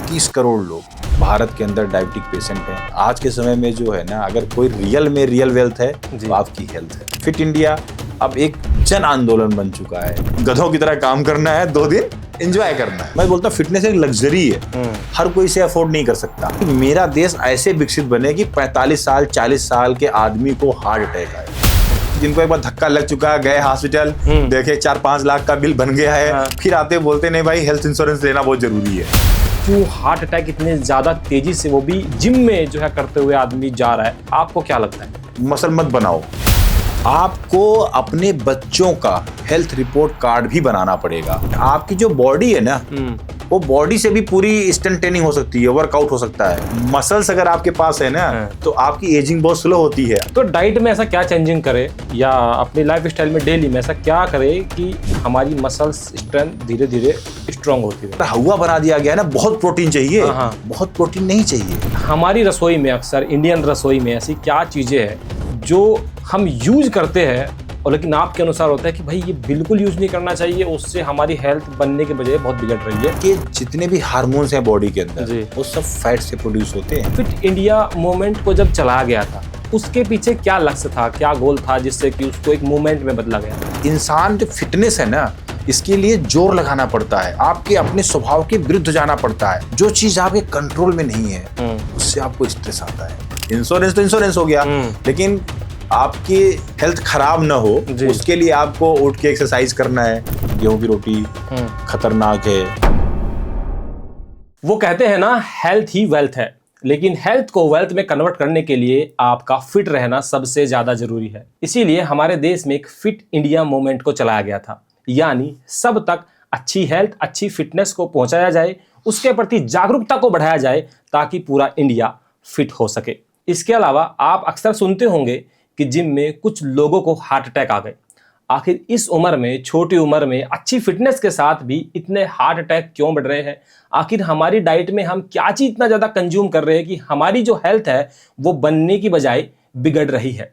21 करोड़ लोग भारत के अंदर डायबिटिक पेशेंट हैं। आज के समय में जो है ना, अगर कोई रियल वेल्थ है तो आपकी हेल्थ है। फिट इंडिया अब एक जन आंदोलन बन चुका है। गधों की तरह काम करना है, 2 दिन एंजॉय करना है। मैं बोलता हूँ फिटनेस एक लग्जरी है, हर कोई इसे अफोर्ड नहीं कर सकता। मेरा देश ऐसे विकसित बने कि 45 साल 40 साल के आदमी को हार्ट अटैक आए, जिनको एक बार धक्का लग चुका है, गए हॉस्पिटल, देखे 4-5 लाख का बिल बन गया है, फिर आते बोलते नहीं भाई हेल्थ इंश्योरेंस लेना बहुत जरूरी है। क्यों हार्ट अटैक इतने ज्यादा तेजी से, वो भी जिम में जो है करते हुए आदमी जा रहा है, आपको क्या लगता है? मसल मत बनाओ, आपको अपने बच्चों का हेल्थ रिपोर्ट कार्ड भी बनाना पड़ेगा। आपकी जो बॉडी है ना, वो बॉडी से भी पूरी स्ट्रेंथ ट्रेनिंग हो सकती है, वर्कआउट हो सकता है। मसल्स अगर आपके पास है ना, तो आपकी एजिंग बहुत स्लो होती है। तो डाइट में ऐसा क्या चेंजिंग करे या अपनी लाइफ स्टाइल में डेली में ऐसा क्या करे कि हमारी मसल्स स्ट्रेंथ धीरे धीरे स्ट्रांग होती है? हवा बना दिया गया है ना, बहुत प्रोटीन चाहिए, बहुत प्रोटीन नहीं चाहिए। हमारी रसोई में अक्सर इंडियन रसोई में ऐसी क्या चीजें हैं जो हम यूज करते हैं और लेकिन आपके अनुसार होता है कि भाई ये बिल्कुल यूज नहीं करना चाहिए, उससे हमारी हेल्थ बनने के बजाय बहुत बिगड़ रही है? कि जितने भी हार्मोन्स हैं बॉडी के अंदर, वो सब फैट से प्रोड्यूस होते हैं। फिट इंडिया मूवमेंट को जब चलाया गया था, उसके पीछे क्या लक्ष्य था, क्या गोल था जिससे कि उसको एक मूवमेंट में बदला गया? इंसान जो फिटनेस है ना, इसके लिए जोर लगाना पड़ता है, आपके अपने स्वभाव के विरुद्ध जाना पड़ता है। जो चीज आपके कंट्रोल में नहीं है, उससे आपको स्ट्रेस आता है। इंश्योरेंस तो इंश्योरेंस हो गया, लेकिन आपकी हेल्थ खराब ना हो उसके लिए आपको उठ के एक्सरसाइज करना है। गेहूं की रोटी खतरनाक है। वो कहते हैं ना, हेल्थ ही वेल्थ है, लेकिन हेल्थ को वेल्थ में कन्वर्ट करने के लिए आपका फिट रहना सबसे ज्यादा जरूरी है। इसीलिए हमारे देश में एक फिट इंडिया मूवमेंट को चलाया गया था, यानी सब तक अच्छी हेल्थ, अच्छी फिटनेस को पहुंचाया जाए, उसके प्रति जागरूकता को बढ़ाया जाए ताकि पूरा इंडिया फिट हो सके। इसके अलावा आप अक्सर सुनते होंगे कि जिम में कुछ लोगों को हार्ट अटैक आ गए। आखिर इस उम्र में, छोटी उम्र में अच्छी फिटनेस के साथ भी इतने हार्ट अटैक क्यों बढ़ रहे हैं? आखिर हमारी डाइट में हम क्या चीज इतना ज्यादा कंज्यूम कर रहे हैं कि हमारी जो हेल्थ है वो बनने की बजाय बिगड़ रही है?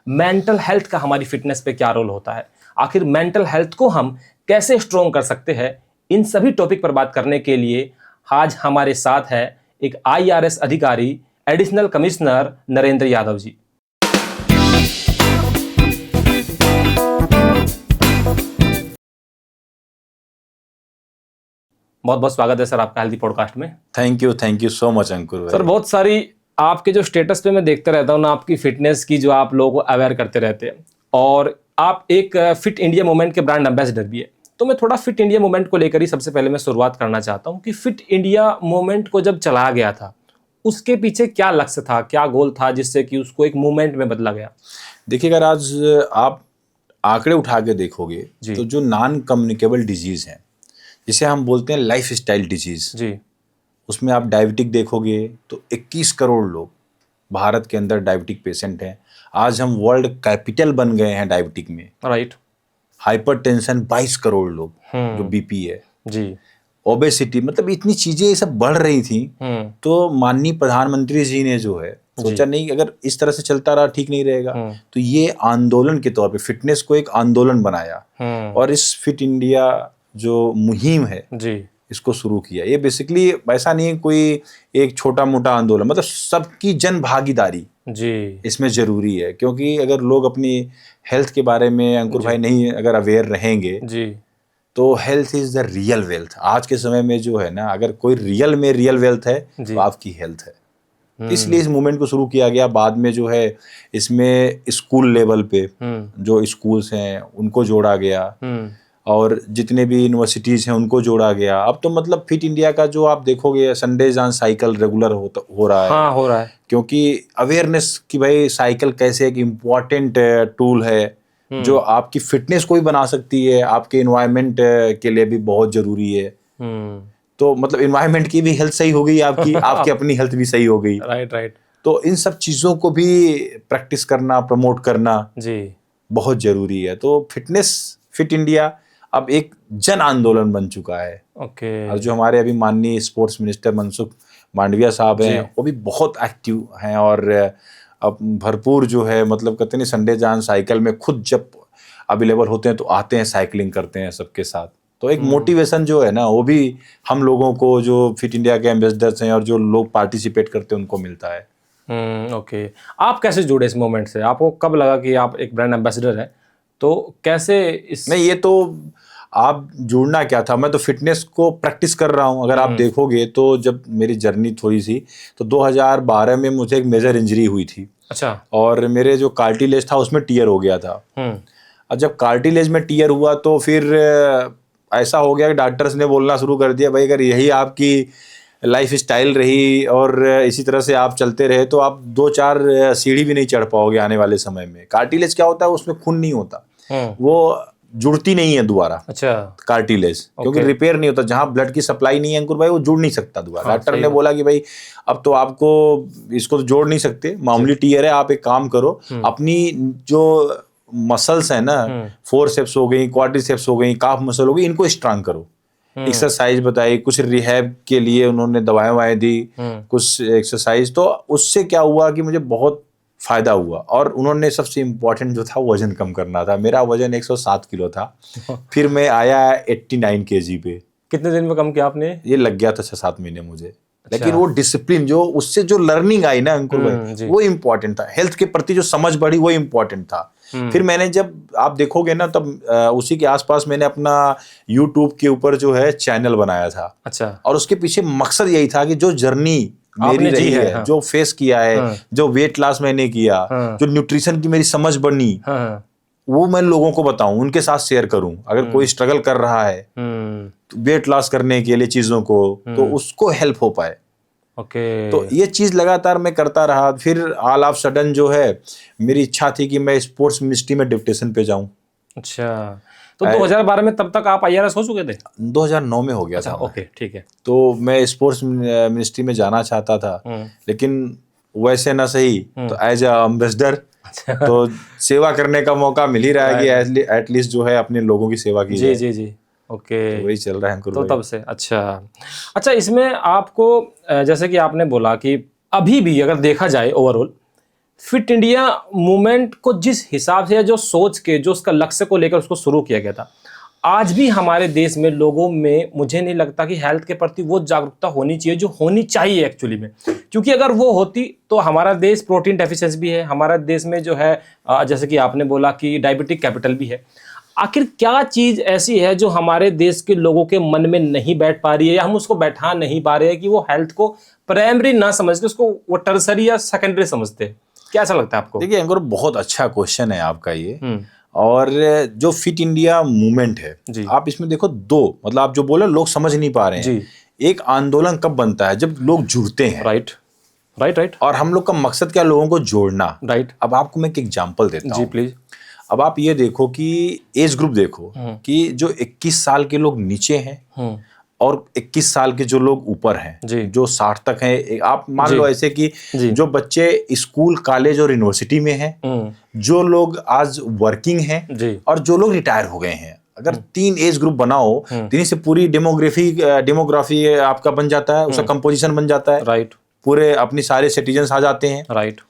मेंटल हेल्थ का हमारी फिटनेस पे क्या रोल होता है? आखिर मेंटल हेल्थ को हम कैसे स्ट्रॉन्ग कर सकते हैं? इन सभी टॉपिक पर बात करने के लिए आज हमारे साथ है एक IRS अधिकारी, एडिशनल कमिश्नर नरेंद्र यादव जी। बहुत बहुत स्वागत है सर आपका हेल्दी पॉडकास्ट में। Thank you so much Ankur sir. बहुत सारी आपके जो स्टेटस पे मैं देखते रहता हूँ ना, आपकी फिटनेस की जो आप लोगों को अवेयर करते रहते हैं, और आप एक फिट इंडिया मूवमेंट के ब्रांड एम्बेसडर भी है। तो मैं थोड़ा फिट इंडिया मूवमेंट को लेकर ही सबसे पहले मैं शुरुआत करना चाहता हूँ कि फिट इंडिया मूवमेंट को जब चलाया गया था, उसके पीछे क्या लक्ष्य था, क्या गोल था जिससे कि उसको एक मूवमेंट में बदला गया? देखिए, अगर आज आप आंकड़े उठा के देखोगे तो जो नॉन कम्युनिकेबल डिजीज है, जिसे हम बोलते हैं लाइफ स्टाइल डिजीज जी, उसमें आप डायबिटिक देखोगे तो 21 करोड़ लोग भारत के अंदर डायबिटिक पेशेंट हैं। आज हम वर्ल्ड कैपिटल बन गए हैं डायबिटिक में। राइट। हाइपरटेंशन 22 करोड़ लोग, जो बीपी है जी, ओबेसिटी, मतलब इतनी चीजें ये सब बढ़ रही थी। तो माननीय प्रधानमंत्री जी ने जो है सोचा नहीं, अगर इस तरह से चलता रहा ठीक नहीं रहेगा, तो ये आंदोलन के तौर पे फिटनेस को एक आंदोलन बनाया और इस फिट इंडिया जो मुहिम है जी, इसको शुरू किया। ये बेसिकली ऐसा नहीं है कोई एक छोटा मोटा आंदोलन, मतलब सबकी जन भागीदारी जी इसमें जरूरी है। क्योंकि अगर लोग अपनी हेल्थ के बारे में अंकुर भाई नहीं अगर अवेयर रहेंगे जी, तो health is the real wealth. आज के समय में जो है ना, अगर कोई रियल वेल्थ है तो आपकी हेल्थ है। इसलिए इस मूवमेंट को शुरू किया गया। बाद में जो है इसमें स्कूल लेवल पे जो स्कूल्स हैं उनको जोड़ा गया और जितने भी यूनिवर्सिटीज हैं उनको जोड़ा गया। अब तो मतलब फिट इंडिया का जो आप देखोगे संडेज ऑन साइकिल रेगुलर हो रहा है। हाँ, हो रहा है, क्योंकि अवेयरनेस कि भाई साइकिल कैसे एक इम्पॉर्टेंट टूल है जो आपकी फिटनेस को भी बना सकती है, आपके एनवायरनमेंट के लिए भी बहुत जरूरी है। तो मतलब एनवायरनमेंट की भी हेल्थ सही हो गई आपकी, आपकी अपनी हेल्थ भी सही हो गई। राइट। तो इन सब चीजों को भी प्रैक्टिस करना, प्रमोट करना जी बहुत जरूरी है। तो फिट इंडिया अब एक जन आंदोलन बन चुका है। और जो हमारे अभी माननीय स्पोर्ट्स मिनिस्टर मनसुख मांडविया साहब हैं, वो भी बहुत एक्टिव हैं और अब भरपूर जो है, मतलब कहते हैं संडे जान साइकिल में खुद जब अवेलेबल होते हैं तो आते हैं, साइकिलिंग करते हैं सबके साथ। तो एक मोटिवेशन जो है ना, वो भी हम लोगों को जो फिट इंडिया के एम्बेसडर्स हैं और जो लोग पार्टिसिपेट करते हैं उनको मिलता है। ओके, आप कैसे जुड़े इस मूवमेंट से? आपको कब लगा कि आप एक ब्रांड एम्बेसडर हैं? तो कैसे इस नहीं, ये तो आप जुड़ना क्या था, मैं तो फिटनेस को प्रैक्टिस कर रहा हूँ। अगर आप देखोगे तो जब मेरी जर्नी थोड़ी सी, तो 2012 में मुझे एक मेजर इंजरी हुई थी। अच्छा। और मेरे जो कार्टिलेज था उसमें टीयर हो गया था। और जब कार्टिलेज में टीयर हुआ तो फिर ऐसा हो गया कि डॉक्टर्स ने बोलना शुरू कर दिया, भाई अगर यही आपकी लाइफ स्टाइल रही और इसी तरह से आप चलते रहे तो आप 2-4 सीढ़ी भी नहीं चढ़ पाओगे आने वाले समय में। कार्टिलेज क्या होता है, उसमें खून नहीं होता, वो जुड़ती नहीं है दोबारा। अच्छा। कार्टिलेज क्योंकि रिपेयर नहीं होता, जहां ब्लड की सप्लाई नहीं है अंकुर भाई, वो जुड़ नहीं सकता दोबारा। डॉक्टर ने बोला कि भाई अब तो आपको इसको तो जोड़ नहीं सकते, मामूली टीयर है, आप एक काम करो, अपनी जो मसल्स है ना, फोरसेप्स हो गई, क्वाड्रिसेप्स हो गई, काफ मसल हो गई, इनको स्ट्रांग करो। एक्सरसाइज बताई, कुछ रिहैब के लिए उन्होंने दवाएं दी, कुछ एक्सरसाइज। तो उससे क्या हुआ कि मुझे बहुत फायदा हुआ। और उन्होंने सबसे इम्पोर्टेंट जो था वजन कम करना था। मेरा वजन 107 किलो था, फिर मैं आया 89 kg पे। कितने दिन में कम किया आपने? ये लग गया था 6-7 महीने मुझे। लेकिन वो डिसिप्लिन जो उससे जो लर्निंग आई ना अंकुर भाई, वो इम्पोर्टेंट था। हेल्थ के प्रति जो समझ बढ़ी वो इम्पोर्टेंट था। फिर मैंने, जब आप देखोगे ना, तब उसी के आसपास मैंने अपना YouTube के ऊपर जो है चैनल बनाया था। अच्छा। और उसके पीछे मकसद यही था कि जो जर्नी मेरी रही है, हाँ। जो फेस किया है, हाँ। जो वेट लॉस मैंने किया, हाँ। जो न्यूट्रिशन की मेरी समझ बनी, हाँ। वो मैं लोगों को बताऊं, उनके साथ शेयर करूं। अगर कोई स्ट्रगल कर रहा है वेट लॉस करने के लिए चीजों को, तो उसको हेल्प हो पाए। ओके। तो ये चीज लगातार मैं करता रहा। फिर ऑल ऑफ सडन जो है मेरी इच्छा थी कि मैं स्पोर्ट्स मिनिस्ट्री में डिप्यूटेशन पे जाऊं। अच्छा, तो 2012 में तब तक आप IRS हो चुके थे? 2009 में हो गया था। ओके, ठीक है। तो मैं स्पोर्ट्स मिनिस्ट्री में जाना चाहता था, लेकिन वैसे ना सही तो एज अ एम्बेसडर तो सेवा करने का मौका मिल ही रहा है कि एटलीस्ट जो है अपने लोगों की सेवा की जाए। जी। ओके, तो वही चल रहा है अंकुर तो भाई। तब से। अच्छा, इसमें आपको जैसे कि आपने बोला कि अभी भी अगर देखा जाए ओवरऑल फिट इंडिया मूवमेंट को जिस हिसाब से, जो सोच के, जो उसका लक्ष्य को लेकर उसको शुरू किया गया था, आज भी हमारे देश में लोगों में मुझे नहीं लगता कि हेल्थ के प्रति वो जागरूकता होनी चाहिए जो होनी चाहिए एक्चुअली में। क्योंकि अगर वो होती तो हमारा देश प्रोटीन डेफिशिएंसी भी है, हमारा देश में जो है जैसे कि आपने बोला कि डायबिटिक कैपिटल भी है। आखिर क्या चीज ऐसी है जो हमारे देश के लोगों के मन में नहीं बैठ पा रही है, या हम उसको बैठा नहीं पा रहे हैं कि वो हेल्थ को प्राइमरी ना समझ के उसको वो टर्सरी या सेकेंडरी समझते हैं? क्या ऐसा लगता है आपको? देखिए अंकुर, बहुत अच्छा क्वेश्चन है आपका ये। और जो फिट इंडिया मूवमेंट है, आप इसमें देखो दो, मतलब आप जो बोले लोग समझ नहीं पा रहे हैं। एक आंदोलन कब बनता है? जब लोग जुड़ते हैं। राइट। और हम लोग का मकसद क्या, लोगों को जोड़ना। राइट। अब आपको मैं एक एग्जांपल देता हूँ। जी प्लीज। अब आप ये देखो कि एज ग्रुप देखो कि जो 21 साल के लोग नीचे हैं और 21 साल के जो लोग ऊपर हैं, जो 60 तक हैं। आप मान लो ऐसे कि जो बच्चे स्कूल, कॉलेज और यूनिवर्सिटी में हैं, जो लोग आज वर्किंग हैं और जो लोग रिटायर हो गए हैं। अगर 3 एज ग्रुप बनाओ, 3 से पूरी डेमोग्राफी आपका बन जाता है, उसका कंपोजिशन बन जाता है। राइट। पूरे अपनी सारे सिटीजन्स आ जाते हैं। राइट।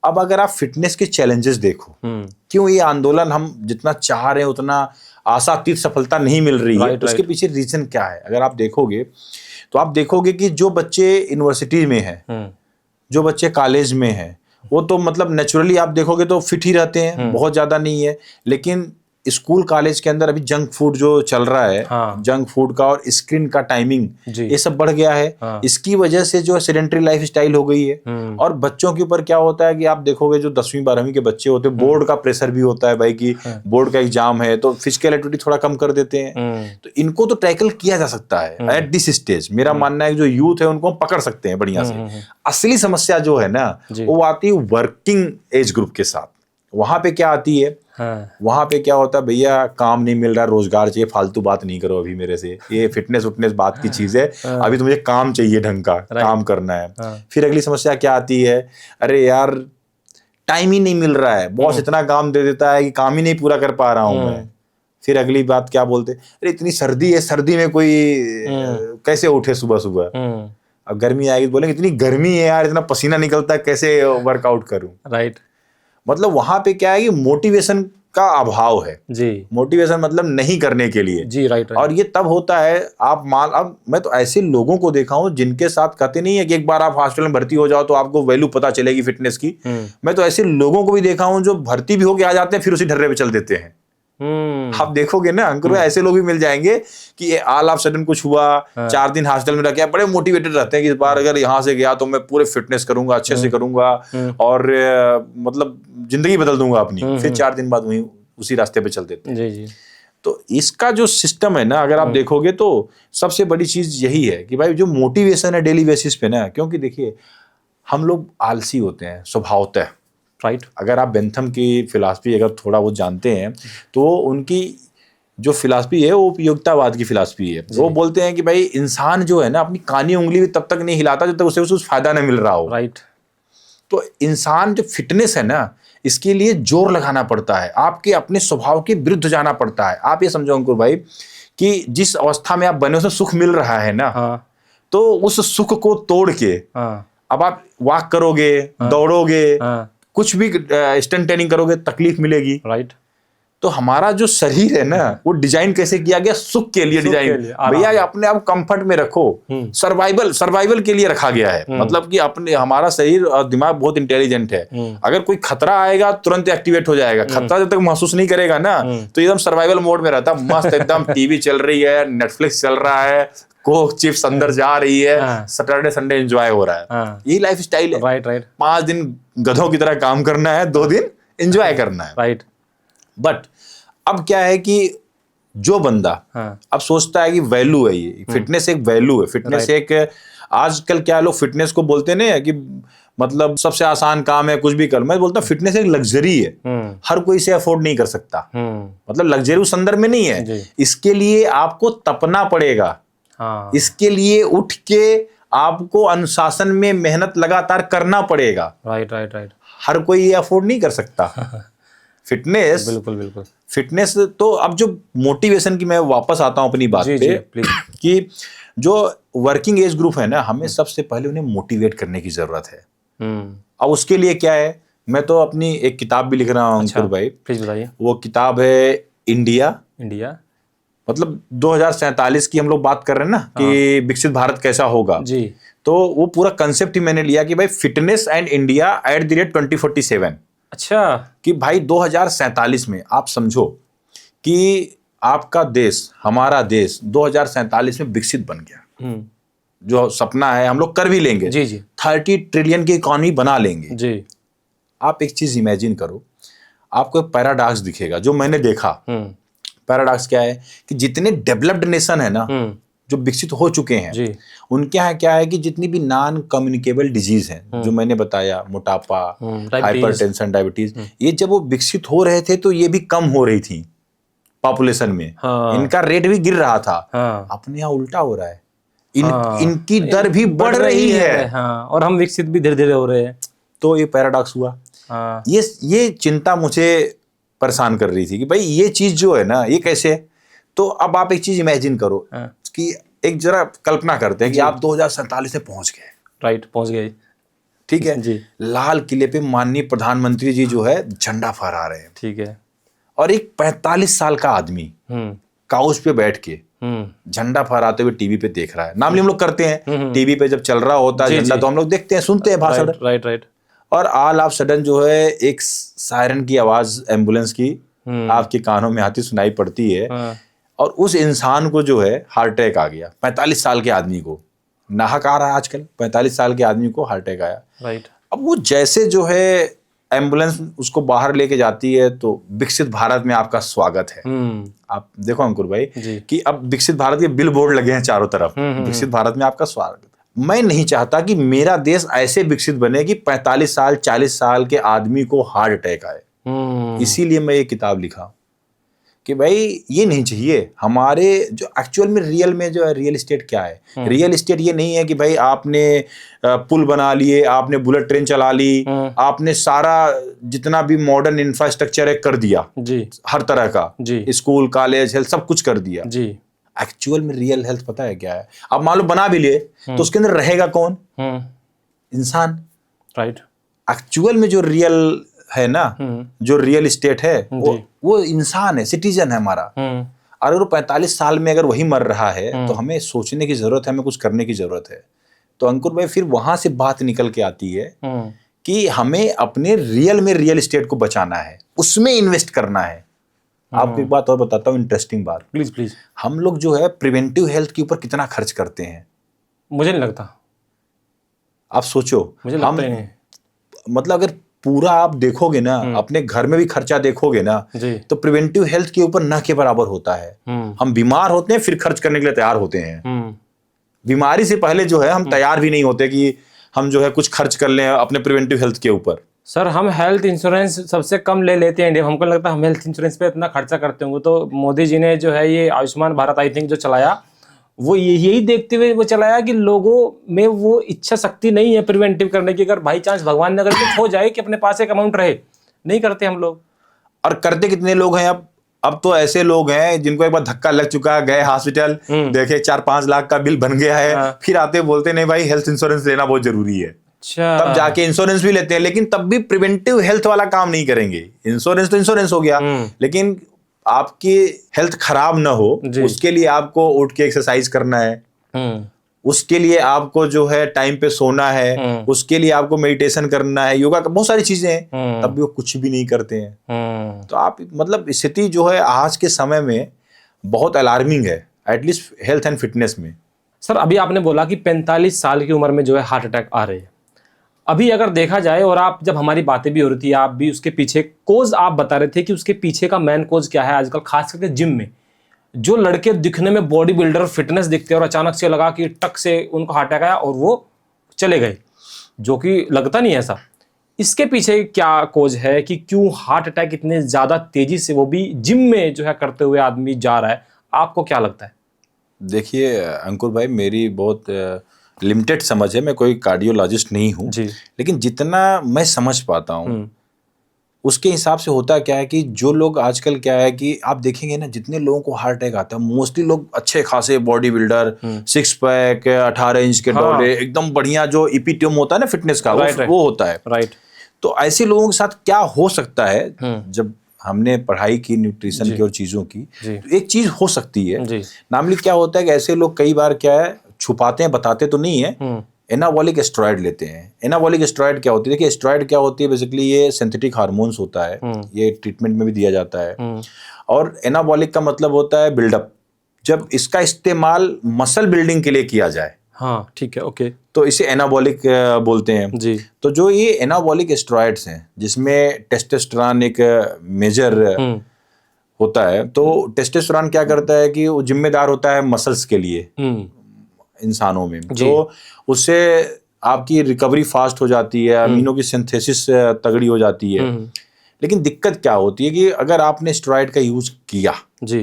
अब अगर आप फिटनेस के चैलेंजेस देखो, क्यों ये आंदोलन हम जितना चाह रहे हैं उतना आशातीत सफलता नहीं मिल रही है, उसके पीछे रीजन क्या है? अगर आप देखोगे तो आप देखोगे कि जो बच्चे यूनिवर्सिटी में हैं, जो बच्चे कॉलेज में हैं, वो तो मतलब नेचुरली आप देखोगे तो फिट ही रहते हैं, बहुत ज्यादा नहीं है। लेकिन स्कूल कॉलेज के अंदर अभी जंक फूड जो चल रहा है, जंक फूड का और स्क्रीन का टाइमिंग, ये सब बढ़ गया है। इसकी वजह से जो सेडेंटरी लाइफ स्टाइल हो गई है। और बच्चों के ऊपर क्या होता है कि आप देखोगे जो 10वीं 12वीं के बच्चे होते हैं, बोर्ड का प्रेशर भी होता है भाई कि बोर्ड का एग्जाम है, तो फिजिकल एक्टिविटी थोड़ा कम कर देते हैं। तो इनको तो टैकल किया जा सकता है एट दिस स्टेज। मेरा मानना है कि जो यूथ है उनको पकड़ सकते हैं बढ़िया से। असली समस्या जो है ना, वो आती है वर्किंग एज ग्रुप के साथ। वहां पे क्या आती है, वहां पे क्या होता है, भैया काम नहीं मिल रहा, रोजगार चाहिए, फालतू बात नहीं करो अभी मेरे से, ये फिटनेस उटनेस बात की चीज है। अभी तो मुझे काम चाहिए, ढंग का काम करना है। फिर अगली समस्या क्या आती है, अरे यार टाइम ही नहीं मिल रहा है, बॉस इतना काम दे देता है कि काम ही नहीं पूरा कर पा रहा हूं मैं। फिर अगली बात क्या बोलते, अरे इतनी सर्दी है, सर्दी में कोई कैसे उठे सुबह सुबह। अब गर्मी आएगी तो बोलेंगे इतनी गर्मी है यार, इतना पसीना निकलता है, कैसे वर्कआउट करूं। राइट। मतलब वहां पे क्या है कि मोटिवेशन का अभाव है जी मोटिवेशन मतलब नहीं करने के लिए जी राइट और ये तब होता है अब मैं तो ऐसे लोगों को देखा हूं जिनके साथ कहते नहीं है कि एक बार आप हॉस्टल में भर्ती हो जाओ तो आपको वैल्यू पता चलेगी फिटनेस की। मैं तो ऐसे लोगों को भी देखा हूं जो भर्ती भी होके आ जाते हैं फिर उसी ढर्रे पे चल देते हैं। आप देखोगे ना अंकुर भाई ऐसे लोग भी मिल जाएंगे कि ऑल ऑफ सडन कुछ हुआ 4 दिन हॉस्टल में रह गया, बड़े मोटिवेटेड रहते हैं कि इस बार अगर यहाँ से गया तो मैं पूरे फिटनेस करूंगा, अच्छे से करूंगा और मतलब जिंदगी बदल दूंगा अपनी, फिर 4 दिन बाद वहीं उसी रास्ते पे चल देते हैं। जी जी तो इसका जो सिस्टम है ना अगर आप देखोगे तो सबसे बड़ी चीज यही है कि भाई जो मोटिवेशन है डेली बेसिस पे ना, क्योंकि देखिए हम लोग आलसी होते हैं स्वभावतः, राइट। अगर आप बेंथम की फिलॉसफी अगर थोड़ा वो जानते हैं तो उनकी जो फिलॉसफी है वो उपयोगितावाद की फिलॉसफी है। वो बोलते हैं कि भाई इंसान जो है ना अपनी कानी उंगली भी तब तक नहीं हिलाता जब तक उसे कुछ फायदा नहीं मिल रहा हो। राइट। तो इंसान जो फिटनेस है ना इसके लिए जोर लगाना पड़ता है, आपके अपने स्वभाव के विरुद्ध जाना पड़ता है। आप ये समझो अंकुर भाई कि जिस अवस्था में आप बने उसमें सुख मिल रहा है ना, तो उस सुख को तोड़ के अब आप वॉक करोगे, दौड़ोगे, कुछ भी स्टंट ट्रेनिंग करोगे तकलीफ मिलेगी। राइट। तो हमारा जो शरीर है ना वो डिजाइन कैसे किया गया, सुख के लिए डिजाइन। भैया अपने आप कंफर्ट में रखो, सर्वाइवल के लिए रखा गया है। मतलब कि अपने हमारा शरीर और दिमाग बहुत इंटेलिजेंट है, अगर कोई खतरा आएगा तुरंत एक्टिवेट हो जाएगा। खतरा जब तक महसूस नहीं करेगा ना तो एकदम सर्वाइवल मोड में रहता, मस्त एकदम टीवी चल रही है, नेटफ्लिक्स चल रहा है, कोक चिप्स अंदर जा रही है, सैटरडे संडे एंजॉय हो रहा है। यही लाइफ स्टाइल है। Right right. 5 दिन गधों की तरह काम करना है, 2 दिन एंजॉय करना है। राइट। बट अब क्या है कि जो बंदा अब सोचता है कि वैल्यू है, ये फिटनेस एक वैल्यू है, फिटनेस एक आजकल क्या लोग फिटनेस को बोलते हैं कि मतलब सबसे आसान काम है कुछ भी कर। मैं बोलता हूँ फिटनेस एक लग्जरी है, हर कोई इसे अफोर्ड नहीं कर सकता। मतलब लग्जरी उस संदर्भ में नहीं है, इसके लिए आपको तपना पड़ेगा। इसके लिए उठ के आपको अनुशासन में मेहनत लगातार करना पड़ेगा। Right right right. हर कोई ये अफोर्ड नहीं कर सकता फिटनेस। बिल्कुल बिल्कुल। फिटनेस तो अब जो मोटिवेशन की मैं वापस आता हूं अपनी बात पे कि जो वर्किंग एज ग्रुप है ना हमें सबसे पहले उन्हें मोटिवेट करने की जरूरत है। अब उसके लिए क्या है, मैं तो अपनी एक किताब भी लिख रहा हूं अंकुर भाई, प्लीज बताइए। वो किताब है इंडिया मतलब 2047 की हम लोग बात कर रहे हैं ना कि विकसित भारत कैसा होगा जी। तो वो पूरा कंसेप्ट ही मैंने लिया कि भाई fitness and India at the rate 2047। अच्छा। कि भाई 2047 में आप समझो कि आपका देश, हमारा देश 2047 में विकसित बन गया। जो सपना है हम लोग कर भी लेंगे जी जी। 30 ट्रिलियन की इकोनॉमी बना लेंगे जी। आप एक चीज इमेजिन करो, आपको एक पैराडॉक्स दिखेगा जो मैंने देखा। पैराडॉक्स क्या है कि जितने डेवलप्ड नेशन है ना जो विकसित हो चुके हैं जी, उनके यहाँ क्या है कि जितनी भी नॉन कम्युनिकेबल डिजीज हैं जो मैंने बताया, मोटापा, हाइपरटेंशन, डायबिटीज, ये जब वो विकसित हो रहे थे तो ये भी कम हो रही थी पॉपुलेशन में। इनका रेट भी गिर रहा था। अपने यहाँ उल्टा हो रहा है, इनकी दर भी बढ़ रही है और हम विकसित भी धीरे धीरे हो रहे हैं। तो ये पैराडॉक्स हुआ। ये चिंता मुझे परेशान कर रही थी कि भाई ये चीज जो है ना ये कैसे। तो अब आप एक चीज इमेजिन करो कि एक जरा कल्पना करते हैं कि आप 2047 में पहुंच गए। राइट, पहुंच गए। ठीक है जी। लाल किले पे माननीय प्रधानमंत्री जी जो है झंडा फहरा रहे हैं। ठीक है। और एक 45 साल का आदमी काउच पे बैठ के झंडा फहराते हुए टीवी पे देख रहा है। नॉर्मली हम लोग करते हैं टीवी पे जब चल रहा होता है झंडा तो हम लोग देखते हैं, सुनते हैं भाषण। Right right. और ऑल ऑफ सडन जो है एक सायरन की आवाज एम्बुलेंस की आपके कानों में आती सुनाई पड़ती है और उस इंसान को जो है हार्ट अटैक आ गया। 45 साल के आदमी को, नाहक आ रहा है आजकल, 45 साल के आदमी को हार्ट अटैक आया। राइट। अब वो जैसे जो है एम्बुलेंस उसको बाहर लेके जाती है तो विकसित भारत में आपका स्वागत है। आप देखो अंकुर भाई कि अब विकसित भारत के बिल बोर्ड लगे हैं चारों तरफ, विकसित भारत में आपका स्वागत। मैं नहीं चाहता कि मेरा देश ऐसे विकसित बने कि 45 साल 40 साल के आदमी को हार्ट अटैक आए। इसीलिए मैं ये किताब लिखा कि भाई ये नहीं चाहिए। हमारे जो एक्चुअल में रियल में जो है रियल एस्टेट क्या है, रियल एस्टेट ये नहीं है कि भाई आपने पुल बना लिए, आपने बुलेट ट्रेन चला ली, आपने सारा जितना भी मॉडर्न इंफ्रास्ट्रक्चर है कर दिया जी, हर तरह का जी, स्कूल कॉलेज हेल्थ सब कुछ कर दिया जी। एक्चुअल में रियल हेल्थ पता है क्या है? आप मान लो बना भी लिए तो उसके अंदर रहेगा कौन? इंसान। राइट। एक्चुअल में जो रियल है ना, जो रियल एस्टेट है, वो इंसान है, सिटीजन है हमारा। और अगर 45 साल में अगर वही मर रहा है तो हमें सोचने की जरूरत है, हमें कुछ करने की जरूरत है। तो अंकुर भाई फिर वहां से बात निकल के आती है कि हमें अपने रियल में रियल एस्टेट को बचाना है, उसमें इन्वेस्ट करना है। आपको एक बात और बताता हूँ, इंटरेस्टिंग बात। Please please. हम लोग जो है प्रिवेंटिव हेल्थ के ऊपर कितना खर्च करते हैं, मुझे नहीं लगता। आप सोचो। मुझे लगता ही नहीं। मतलब अगर पूरा आप देखोगे ना, अपने घर में भी खर्चा देखोगे ना, तो प्रिवेंटिव हेल्थ के ऊपर न के बराबर होता है। हम बीमार होते हैं फिर खर्च करने के लिए तैयार होते हैं। बीमारी से पहले जो है हम तैयार भी नहीं होते कि हम जो है कुछ खर्च कर लें अपने प्रिवेंटिव हेल्थ के ऊपर। सर हम हेल्थ इंश्योरेंस सबसे कम ले लेते हैं इंडिया। हमको लगता है हम हेल्थ इंश्योरेंस पे इतना खर्चा करते होंगे। तो मोदी जी ने जो है ये आयुष्मान भारत आई थिंक जो चलाया, वो यही देखते हुए वो चलाया कि लोगों में वो इच्छा शक्ति नहीं है प्रिवेंटिव करने की। अगर बाई चांस भगवान ने अगर कुछ हो जाए कि अपने पास एक अमाउंट रहे, नहीं करते हम लोग। और करते कितने लोग हैं अब तो ऐसे लोग हैं जिनको एक बार धक्का लग चुका है, गए हॉस्पिटल, देखे 4-5 लाख का बिल बन गया है, फिर आते बोलते नहीं भाई हेल्थ इंश्योरेंस लेना बहुत जरूरी है। अच्छा। तब जाके इंश्योरेंस भी लेते हैं, लेकिन तब भी प्रिवेंटिव हेल्थ वाला काम नहीं करेंगे। इंश्योरेंस तो इंश्योरेंस हो गया, लेकिन आपकी हेल्थ खराब ना हो उसके लिए आपको उठ के एक्सरसाइज करना है, उसके लिए आपको जो है टाइम पे सोना है, उसके लिए आपको मेडिटेशन करना है, योगा, बहुत सारी चीजें हैं, तब भी वो कुछ भी नहीं करते हैं। तो आप मतलब स्थिति जो है आज के समय में बहुत अलार्मिंग है, एटलीस्ट हेल्थ एंड फिटनेस में। सर अभी आपने बोला कि 45 साल की उम्र में जो है हार्ट अटैक आ रहे हैं। अभी अगर देखा जाए, और आप जब हमारी बातें भी हो रही थी, आप भी उसके पीछे कोज आप बता रहे थे कि उसके पीछे का मेन कोज क्या है आजकल, खास करके जिम में जो लड़के दिखने में बॉडी बिल्डर फिटनेस दिखते हैं और अचानक से लगा कि टक से उनको हार्ट अटैक आया और वो चले गए, जो कि लगता नहीं है ऐसा। इसके पीछे क्या कोज है कि क्यों हार्ट अटैक इतने ज्यादा तेजी से, वो भी जिम में जो है करते हुए आदमी जा रहा है? आपको क्या लगता है? देखिए अंकुर भाई, मेरी बहुत लिमिटेड समझ है, मैं कोई कार्डियोलॉजिस्ट नहीं हूँ, लेकिन जितना मैं समझ पाता हूँ उसके हिसाब से होता क्या है कि जो लोग आजकल क्या है कि आप देखेंगे ना, जितने लोगों को हार्ट अटैक आता है मोस्टली लोग अच्छे खासे बॉडी बिल्डर, 6 पैक, 18 इंच के डोले, एकदम बढ़िया जो इपिटोम होता है ना फिटनेस का, वो होता है। राइट। तो ऐसे लोगों के साथ क्या हो सकता है, जब हमने पढ़ाई की न्यूट्रिशन की और चीजों की, तो एक चीज हो सकती है, नामली क्या होता है कि ऐसे लोग कई बार क्या है छुपाते हैं, बताते तो नहीं है, एनाबॉलिक स्टेरॉइड लेते हैं। एनाबॉलिक स्टेरॉइड क्या होती है? देखिए स्टेरॉइड क्या होती है, बेसिकली ये सिंथेटिक हार्मोन्स होता है, ये ट्रीटमेंट में भी दिया जाता है। और एनाबॉलिक का मतलब होता है बिल्डअप, जब इसका इस्तेमाल मसल बिल्डिंग के लिए किया जाए। हाँ ठीक है, ओके। तो इसे एनाबॉलिक बोलते हैं जी। तो जो ये एनाबॉलिक स्टेरॉइड्स हैं जिसमें टेस्टोस्टेरोन एक मेजर होता है, तो टेस्टोस्टेरोन क्या करता है कि वो जिम्मेदार होता है मसल्स के लिए इंसानों में, तो उससे आपकी रिकवरी फास्ट हो जाती है, अमीनों की सिंथेसिस तगड़ी हो जाती है। लेकिन दिक्कत क्या होती है कि अगर आपने स्टेरॉइड का यूज किया जी,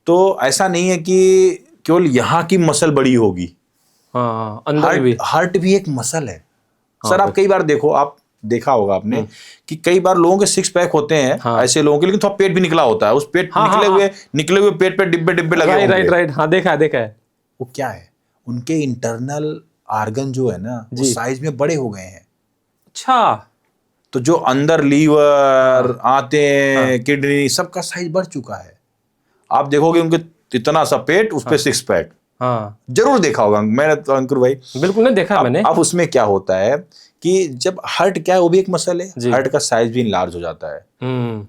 तो ऐसा नहीं है कि केवल यहाँ की मसल बड़ी होगी, हार्ट भी एक मसल है। सर आप कई बार देखो, आप देखा होगा आपने कि कई बार लोगों के 6 पैक होते हैं, ऐसे लोगों के, लेकिन थोड़ा पेट भी निकला होता है, उस पेट निकले हुए पेट पे डिब्बे लगे होंगे। राइट, हाँ देखा है। वो क्या है, उनके इंटरनल आर्गन जो है ना वो साइज में बड़े हो गए हैं। अच्छा। तो जो अंदर लीवर आते हैं, किडनी, सबका साइज बढ़ चुका है। आप देखोगे उनके इतना सा पेट, उस पे 6 पैक, जरूर देखा होगा मैंने तो अंकुर भाई। बिल्कुल नहीं देखा मैंने। अब उसमें क्या होता है कि जब हार्ट क्या है, वो भी एक मसल है, हार्ट का साइज भी लार्ज हो जाता है,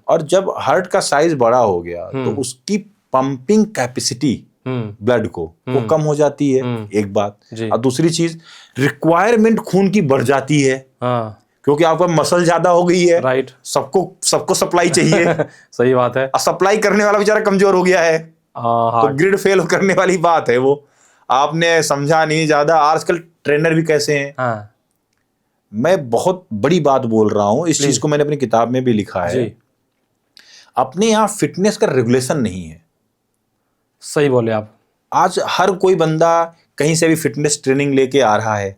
और जब हार्ट का साइज बड़ा हो गया तो उसकी पंपिंग कैपेसिटी ब्लड को वो कम हो जाती है, एक बात। और दूसरी चीज, रिक्वायरमेंट खून की बढ़ जाती है, क्योंकि आपका मसल ज्यादा हो गई है। राइट। सबको सप्लाई चाहिए। सही बात है। सप्लाई करने वाला बेचारा कमजोर हो गया है, तो ग्रिड फेल करने वाली बात है वो। आपने समझा नहीं ज्यादा। आजकल ट्रेनर भी कैसे हैं, मैं बहुत बड़ी बात बोल रहा हूं, इस चीज को मैंने अपनी किताब में भी लिखा है। अपने यहाँ फिटनेस का रेगुलेशन नहीं है। सही बोले आप। आज हर कोई बंदा कहीं से भी फिटनेस ट्रेनिंग लेके आ रहा है,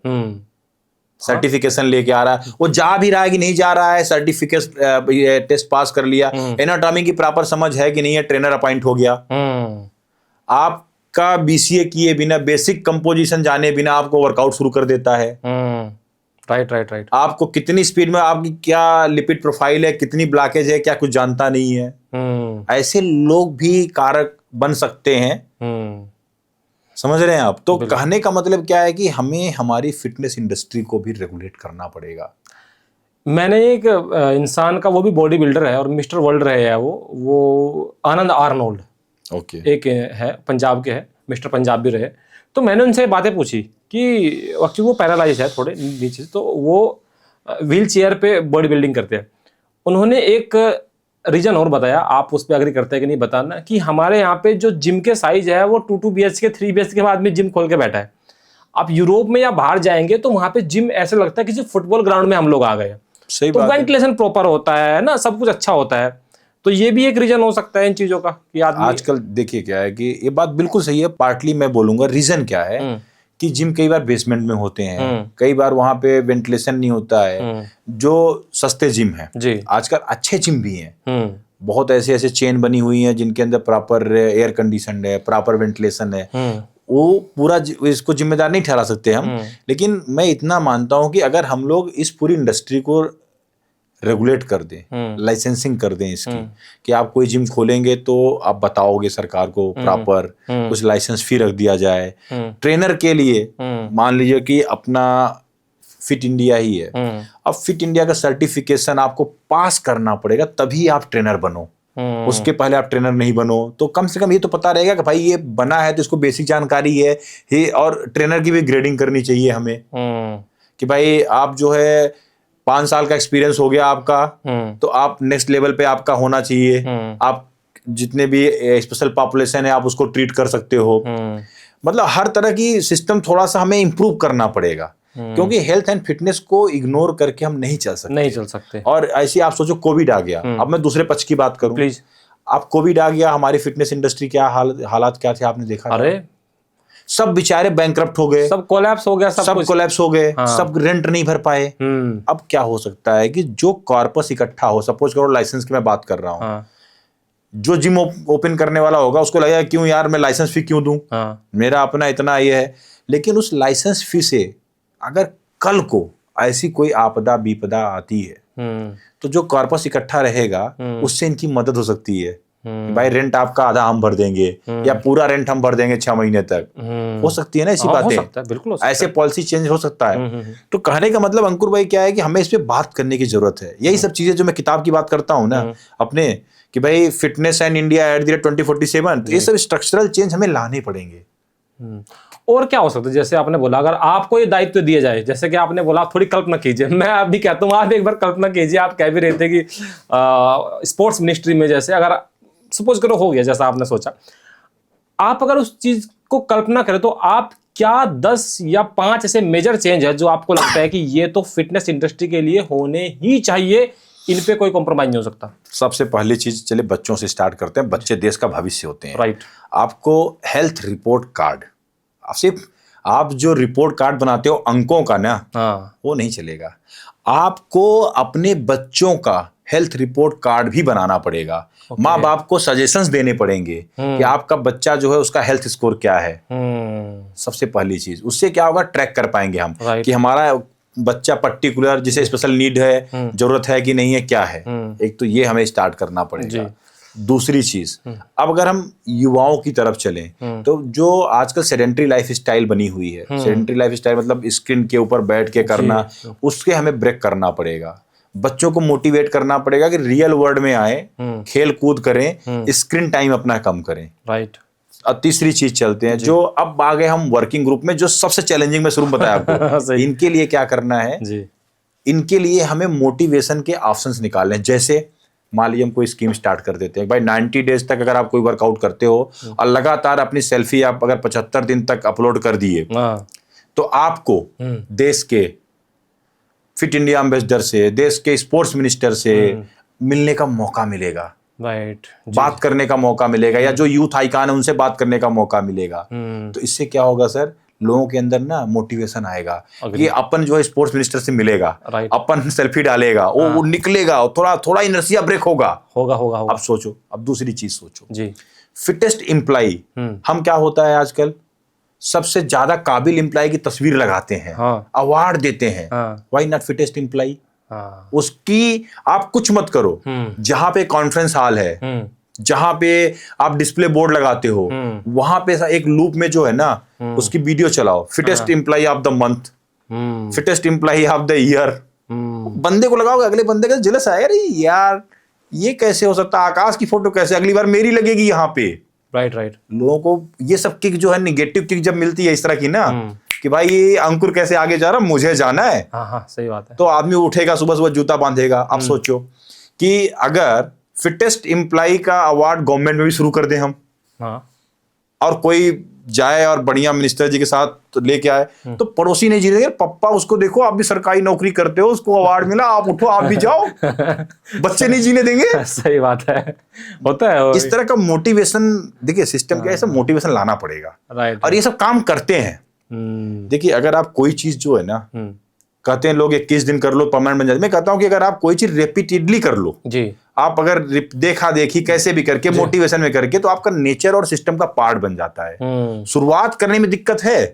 सर्टिफिकेशन लेके आ रहा है, वो जा भी रहा है कि नहीं जा रहा है, सर्टिफिकेट टेस्ट पास कर लिया, एनाटॉमी की प्रॉपर समझ है कि नहीं है, ट्रेनर अपॉइंट हो गया। आपका BCA किए बिना, बेसिक कंपोजिशन जाने बिना आपको वर्कआउट शुरू कर देता है। राइट। आपको कितनी स्पीड में, आपकी क्या लिपिड प्रोफाइल है, कितनी ब्लॉकेज है, क्या कुछ जानता नहीं है। ऐसे लोग भी कारक बन सकते हैं। समझ रहे हैं आप? तो कहने का मतलब क्या है कि हमें हमारी फिटनेस इंडस्ट्री को भी रेगुलेट करना पड़ेगा। मैंने एक इंसान का, वो भी बॉडी बिल्डर है और मिस्टर वर्ल्ड रहे हैं, वो आनंद आर्नोल्ड, ओके, एक है, पंजाब के है, मिस्टर पंजाब भी रहे। तो मैंने उनसे बातें पूछी कि एक्चुअली वो पैरालाइज है थोड़े नीचे, तो वो व्हील चेयर पे बॉडी बिल्डिंग करते हैं। उन्होंने एक रीजन और बताया, आप उस पर एग्री करते हैं कि नहीं बताना, कि हमारे यहाँ पे जो जिम के साइज है वो 2 BHK 3 BHK के बाद में जिम खोल के बैठा है। आप यूरोप में या बाहर जाएंगे तो वहां पे जिम ऐसे लगता है किसी फुटबॉल ग्राउंड में हम लोग आ गए। सही तो बात है। वेंटिलेशन प्रॉपर होता है ना, सब कुछ अच्छा होता है। तो ये भी एक रीजन हो सकता है इन चीजों का कि आदमी आजकल देखिए क्या है कि ये बात बिल्कुल सही है। पार्टली मैं बोलूंगा रीजन क्या है कि जिम कई बार बेसमेंट में होते हैं, कई बार वहां पे वेंटिलेशन नहीं होता है। जो सस्ते जिम है, जी, आजकल अच्छे जिम भी हैं, बहुत ऐसे ऐसे चेन बनी हुई हैं जिनके अंदर प्रॉपर एयर कंडीशन है, प्रॉपर वेंटिलेशन है। वो पूरा इसको जिम्मेदार नहीं ठहरा सकते हम, लेकिन मैं इतना मानता हूं कि अगर हम लोग इस पूरी इंडस्ट्री को रेगुलेट कर दें, लाइसेंसिंग कर दें इसकी, कि आप कोई जिम खोलेंगे तो आप बताओगे सरकार को प्रॉपर, कुछ लाइसेंस फी रख दिया जाए ट्रेनर के लिए। मान लीजिए कि अपना फिट इंडिया ही है, अब फिट इंडिया का सर्टिफिकेशन आपको पास करना पड़ेगा तभी आप ट्रेनर बनो। उसके पहले आप ट्रेनर नहीं बनो। तो कम से कम ये तो पता रहेगा कि भाई ये बना है तो इसको बेसिक जानकारी है। और ट्रेनर की भी ग्रेडिंग करनी चाहिए हमें कि भाई आप जो है 5 साल का एक्सपीरियंस हो गया आपका, तो आप नेक्स्ट लेवल पे आपका होना चाहिए। आप जितने भी स्पेशल पॉपुलेशन है आप उसको ट्रीट कर सकते हो। मतलब हर तरह की सिस्टम थोड़ा सा हमें इम्प्रूव करना पड़ेगा, क्योंकि हेल्थ एंड फिटनेस को इग्नोर करके हम नहीं चल सकते। और ऐसे आप सोचो कोविड आ गया, अब मैं दूसरे पक्ष की बात करूं प्लीज। अब कोविड आ गया, हमारी फिटनेस इंडस्ट्री क्या हालात क्या थे आपने देखा? अरे सब बेचारे बैंकरप्ट हो गए, सब कोलैप्स हो गया, सब कोलैप्स हो गए। सब रेंट नहीं भर पाए। अब क्या हो सकता है कि जो कॉर्पस इकट्ठा हो, सपोज करो लाइसेंस की मैं बात कर रहा हूं, जो जिम ओपन करने वाला होगा उसको लगेगा क्यों यार मैं लाइसेंस फी क्यों दूं, मेरा अपना इतना ये है। लेकिन उस लाइसेंस फी से अगर कल को ऐसी कोई आपदा विपदा आती है तो जो कॉर्पस इकट्ठा रहेगा उससे इनकी मदद हो सकती है। भाई रेंट आपका आधा हम भर देंगे या पूरा रेंट हम भर देंगे 6 महीने तक। हो सकती है ना ऐसी बातें, बिल्कुल ऐसे पॉलिसी चेंज हो सकता है। तो कहने का मतलब अंकुर भाई क्या है कि हमें इस पे बात करने की जरूरत है। यही सब चीजें जो मैं किताब की बात करता हूँ ना अपने, कि भाई fitness and India at the rate 2047, ये सब स्ट्रक्चरल चेंज हमें लाने पड़ेंगे। और क्या हो सकता है? जैसे आपने बोला अगर आपको ये दायित्व दिया जाए, जैसे कि आपने बोला, आप थोड़ी कल्पना कीजिए, मैं आप भी कहता हूँ आप एक बार कल्पना कीजिए, आप कह भी रहे थे कि स्पोर्ट्स मिनिस्ट्री में जैसे अगर सपोज करो हो गया जैसा आपने सोचा, आप अगर उस चीज को कल्पना करें तो आप क्या 10 या 5 ऐसे मेजर चेंज है जो आपको लगता है कि ये तो फिटनेस इंडस्ट्री के लिए होने ही चाहिए, इन पे कोई कॉम्प्रोमाइज नहीं हो सकता? सबसे पहली चीज, चले बच्चों से स्टार्ट करते हैं। बच्चे देश का भविष्य होते हैं। राइट। आपको हेल्थ रिपोर्ट कार्ड, सिर्फ आप जो रिपोर्ट कार्ड बनाते हो अंकों का ना, वो नहीं चलेगा। आपको अपने बच्चों का हेल्थ रिपोर्ट कार्ड भी बनाना पड़ेगा। माँ बाप को सजेशंस देने पड़ेंगे कि आपका बच्चा जो है उसका हेल्थ स्कोर क्या है। सबसे पहली चीज, उससे क्या होगा, ट्रैक कर पाएंगे हम कि हमारा बच्चा पर्टिकुलर जिसे स्पेशल नीड है, जरूरत है कि नहीं है, क्या है। एक तो ये हमें स्टार्ट करना पड़ेगा। दूसरी चीज, अब अगर हम युवाओं की तरफ चलें तो जो आजकल सेडेंटरी लाइफ स्टाइल बनी हुई है, सेडेंटरी लाइफ स्टाइल मतलब स्क्रीन के ऊपर बैठ के करना, उसके हमें ब्रेक करना पड़ेगा। बच्चों को मोटिवेट करना पड़ेगा कि रियल वर्ल्ड में आए, खेल कूद करें, स्क्रीन टाइम अपना कम करें। राइट। और तीसरी चीज चलते हैं, जो अब आ गए हम वर्किंग ग्रुप में, जो सबसे चैलेंजिंग मैं शुरू में बताया आपको। इनके लिए क्या करना है जी? इनके लिए हमें मोटिवेशन के ऑप्शंस निकालने, जैसे मान लीजिए हम कोई स्कीम स्टार्ट कर देते हैं, भाई 90 डेज तक अगर आप कोई वर्कआउट करते हो और लगातार अपनी सेल्फी आप अगर 75 दिन तक अपलोड कर दिए तो आपको देश के फिट इंडिया एम्बेसडर से, देश के स्पोर्ट्स मिनिस्टर से मिलने का मौका मिलेगा। राइट। बात करने का मौका मिलेगा, या जो यूथ आइकॉन है उनसे बात करने का मौका मिलेगा। तो इससे क्या होगा सर, लोगों के अंदर ना मोटिवेशन आएगा कि अपन जो है स्पोर्ट्स मिनिस्टर से मिलेगा, अपन सेल्फी डालेगा, वो निकलेगा, थोड़ा इनर्शिया ब्रेक होगा। अब सोचो, अब दूसरी चीज सोचो जी, फिटेस्ट एम्प्लॉई हम क्या होता है आजकल, सबसे ज्यादा काबिल एम्प्लॉय की तस्वीर लगाते हैं, हाँ, अवार्ड देते हैं, हाँ, व्हाई नॉट फिटेस्ट एम्प्लॉय? हाँ, उसकी आप कुछ मत करो, जहां पे कॉन्फ्रेंस हॉल है, जहां पे आप डिस्प्ले बोर्ड लगाते हो, वहां पे एक लूप में जो है ना उसकी वीडियो चलाओ, fittest employee of the month, fittest employee of the year. बंदे को लगाओगे, अगले बंदे का जलस आएगा, अरे यार ये कैसे हो सकता है, आकाश की फोटो कैसे, अगली बार मेरी लगेगी यहाँ पे। Right right. लोगों को ये सब किक जो है, निगेटिव किक जब मिलती है इस तरह की ना, कि भाई ये अंकुर कैसे आगे जा रहा, मुझे जाना है, हाँ हाँ, सही बात है। तो आदमी उठेगा, सुबह सुबह जूता बांधेगा। आप सोचो कि अगर फिटेस्ट एम्प्लॉय का अवार्ड गवर्नमेंट में भी शुरू कर दें हम, हाँ, और कोई जाए और बढ़िया मिनिस्टर जी के साथ तो लेके आए, तो पड़ोसी नहीं जी रहे, पप्पा उसको देखो, आप भी सरकारी नौकरी करते हो, उसको अवार्ड मिला, आप उठो आप भी जाओ। बच्चे नहीं जीने देंगे। सही बात है, होता है। इस तरह का मोटिवेशन, देखिए सिस्टम क्या है, सब मोटिवेशन लाना पड़ेगा। राइट। और ये सब काम करते हैं। देखिए अगर आप कोई चीज जो है ना, कहते हैं लोग 21 दिन कर लो परमानेंट बन जाए, मैं कहता हूं कि अगर आप कोई चीज रिपीटेडली कर लो जी, आप अगर देखा देखी कैसे भी करके मोटिवेशन में करके, तो आपका नेचर और सिस्टम का पार्ट बन जाता है। शुरुआत करने में दिक्कत है।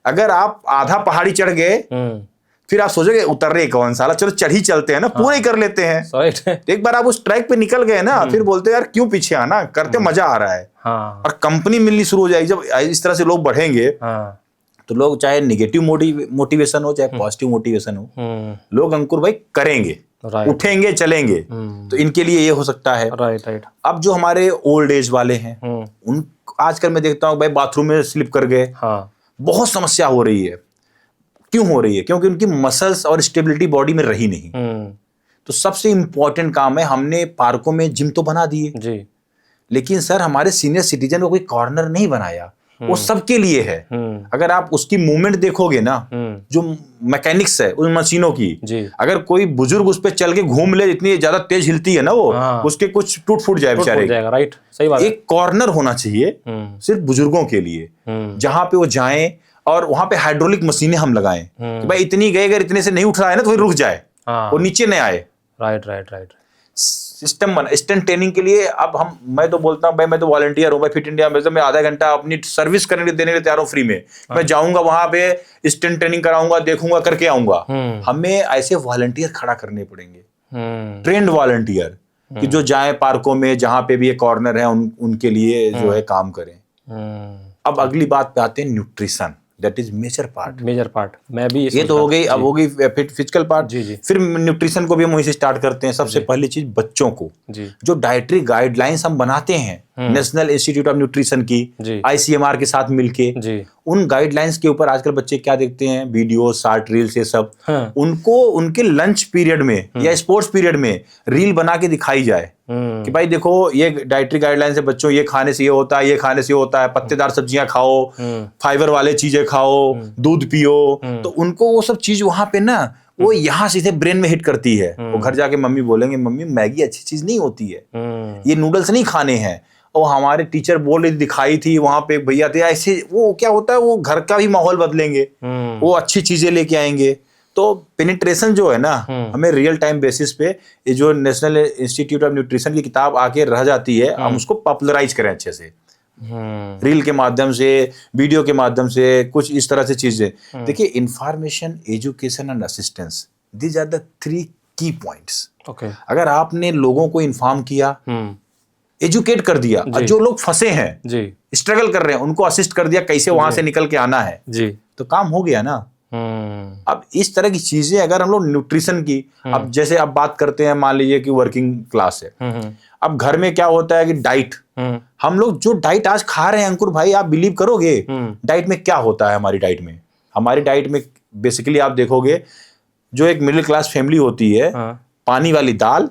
अगर आप आधा पहाड़ी चढ़ गए, फिर आप सोचोगे उतर रहे कौन साला, चलो चढ़ ही चलते हैं ना, पूरे ही कर लेते हैं। एक बार आप उस ट्रैक पे निकल गए ना, फिर बोलते हैं यार क्यों पीछे आना, करते मजा आ रहा है। और कंपनी मिलनी शुरू हो जाएगी जब इस तरह से लोग बढ़ेंगे। तो लोग चाहे निगेटिव मोटिवेशन हो चाहे पॉजिटिव मोटिवेशन हो, लोग अंकुर भाई करेंगे, उठेंगे चलेंगे। तो इनके लिए ये हो सकता है। राइट। अब जो हमारे ओल्ड एज वाले हैं, उन आजकल मैं देखता हूँ भाई बाथरूम में स्लिप कर गए, बहुत समस्या हो रही है। क्यों हो रही है? क्योंकि उनकी मसल्स और स्टेबिलिटी बॉडी में रही नहीं। तो सबसे इंपॉर्टेंट काम है, हमने पार्कों में जिम तो बना दिए जी, लेकिन सर हमारे सीनियर सिटीजन को कोई कॉर्नर नहीं बनाया। वो सबके लिए है। अगर आप उसकी मूवमेंट देखोगे ना, जो मैकेनिक्स है उन मशीनों की, अगर कोई बुजुर्ग उस पे चल के घूम ले, इतनी ज्यादा तेज हिलती है ना वो, उसके कुछ टूट फूट जाए बेचारे। राइट, सही बात है। एक कॉर्नर होना चाहिए सिर्फ बुजुर्गों के लिए, जहां पे वो जाएं और वहां पे हाइड्रोलिक मशीनें हम लगाएं कि भाई इतनी गए, अगर इतने से नहीं उठ रहा है ना तो रुक जाए, वो नीचे नहीं आए। राइट। सिस्टम बना स्टंट ट्रेनिंग के लिए। अब मैं तो बोलता हूँ भाई, मैं तो वॉलंटियर हूँ भाई फिट इंडिया में, मैं आधा घंटा अपनी सर्विस करने देने के लिए तैयार हूँ फ्री में। मैं जाऊंगा वहां पे स्टंट ट्रेनिंग कराऊंगा, देखूंगा, करके आऊंगा। हमें ऐसे वॉलंटियर खड़ा करने पड़ेंगे, ट्रेंड वॉलंटियर, कि जो जाए पार्कों में जहां पे भी ये कॉर्नर है उनके लिए जो है काम करें। अब अगली बात पे आते हैं nutrition, that is major part. मैं भी ये तो हो गई। अब हो गई फिजिकल पार्ट। जी। फिर न्यूट्रिशन को भी हम वहीं से स्टार्ट करते हैं। सबसे पहली चीज बच्चों को जो डाइटरी गाइडलाइंस हम बनाते हैं नेशनल इंस्टीट्यूट ऑफ न्यूट्रिशन की, ICMR के साथ मिलके, उन गाइडलाइंस के ऊपर आजकल बच्चे क्या देखते हैं, वीडियो, शॉर्ट रील्स, ये सब। उनको उनके लंच पीरियड में या स्पोर्ट्स पीरियड में रील बना के दिखाई जाए कि भाई देखो ये डाइटरी गाइडलाइंस है बच्चों, ये खाने से ये होता है, ये खाने से ये होता है, पत्तेदार सब्जियां खाओ, फाइबर वाले चीजें खाओ, दूध पियो। तो उनको वो सब चीज वहां पे ना, वो यहाँ सीधे ब्रेन में हिट करती है। वो घर जाके मम्मी बोलेंगे, मम्मी मैगी अच्छी चीज नहीं होती है, ये नूडल्स नहीं खाने हैं। और हमारे टीचर बोल रही दिखाई थी वहां पे भैया थे ऐसे। वो क्या होता है, वो घर का भी माहौल बदलेंगे, वो अच्छी चीजें लेके आएंगे। तो पेनिट्रेशन जो है ना, हमें रियल टाइम बेसिस पे ये जो नेशनल इंस्टीट्यूट ऑफ न्यूट्रिशन की किताब आके रह जाती है, हम उसको पॉपुलराइज करें अच्छे से, रील के माध्यम से, वीडियो के माध्यम से, कुछ इस तरह से चीजें। देखिए information, education and assistance, these are the 3 key points. अगर आपने लोगों को इन्फॉर्म किया, एजुकेट कर दिया, और जो लोग फंसे हैं जी, स्ट्रगल कर रहे हैं, उनको असिस्ट कर दिया कैसे वहां से निकल के आना है जी, तो काम हो गया ना। अब इस तरह की चीजें अगर हम लोग न्यूट्रिशन की, अब जैसे अब बात करते हैं, मान लीजिए कि वर्किंग क्लास है, अब घर में क्या होता है कि डाइट, हम लोग जो डाइट आज खा रहे हैं अंकुर भाई, आप बिलीव करोगे डाइट में क्या होता है। हमारी डाइट में बेसिकली आप देखोगे, जो एक मिडिल क्लास फैमिली होती है, पानी वाली दाल,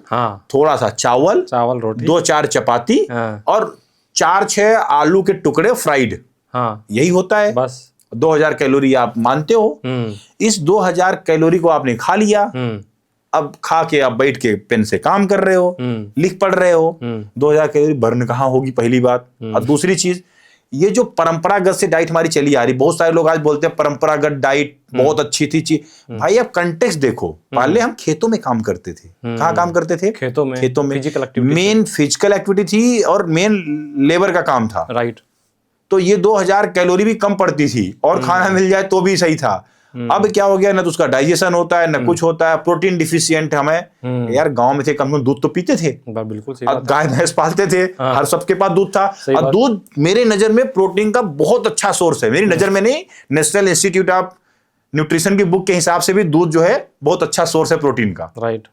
थोड़ा सा चावल रोटी, 2-4 चपाती, और 4-6 आलू के टुकड़े फ्राइड, यही होता है बस। 2000 कैलोरी आप मानते हो। इस 2000 कैलोरी को आपने खा लिया, अब खा के आप बैठ के पेन से काम कर रहे हो, लिख पढ़ रहे हो, 2000 कैलोरी बर्न कहाँ होगी, पहली बात। और दूसरी चीज, ये जो परंपरागत से डाइट हमारी चली आ रही, बहुत सारे लोग आज बोलते हैं परंपरागत डाइट बहुत अच्छी थी चीज। भाई आप कंटेक्स्ट देखो, पहले हम खेतों में काम करते थे। कहाँ काम करते थे? खेतों में। मेन फिजिकल एक्टिविटी थी और मेन लेबर का काम था। राइट। तो ये 2000 कैलोरी भी कम पड़ती थी और खाना मिल जाए तो भी सही था। अब क्या हो गया, ना तो उसका डाइजेशन होता है, ना कुछ होता है, प्रोटीन डिफिशियंट हमें। यार गांव में थे, कम से कम दूध तो पीते थे, बिल्कुल सही अब गाय भैंस पालते थे, हर सबके पास दूध था। और दूध मेरे नजर में प्रोटीन का बहुत अच्छा सोर्स है, मेरी नजर में नहीं, नेशनल इंस्टीट्यूट ऑफ न्यूट्रिशन की बुक के हिसाब से भी दूध जो है बहुत अच्छा सोर्स है प्रोटीन का। राइट।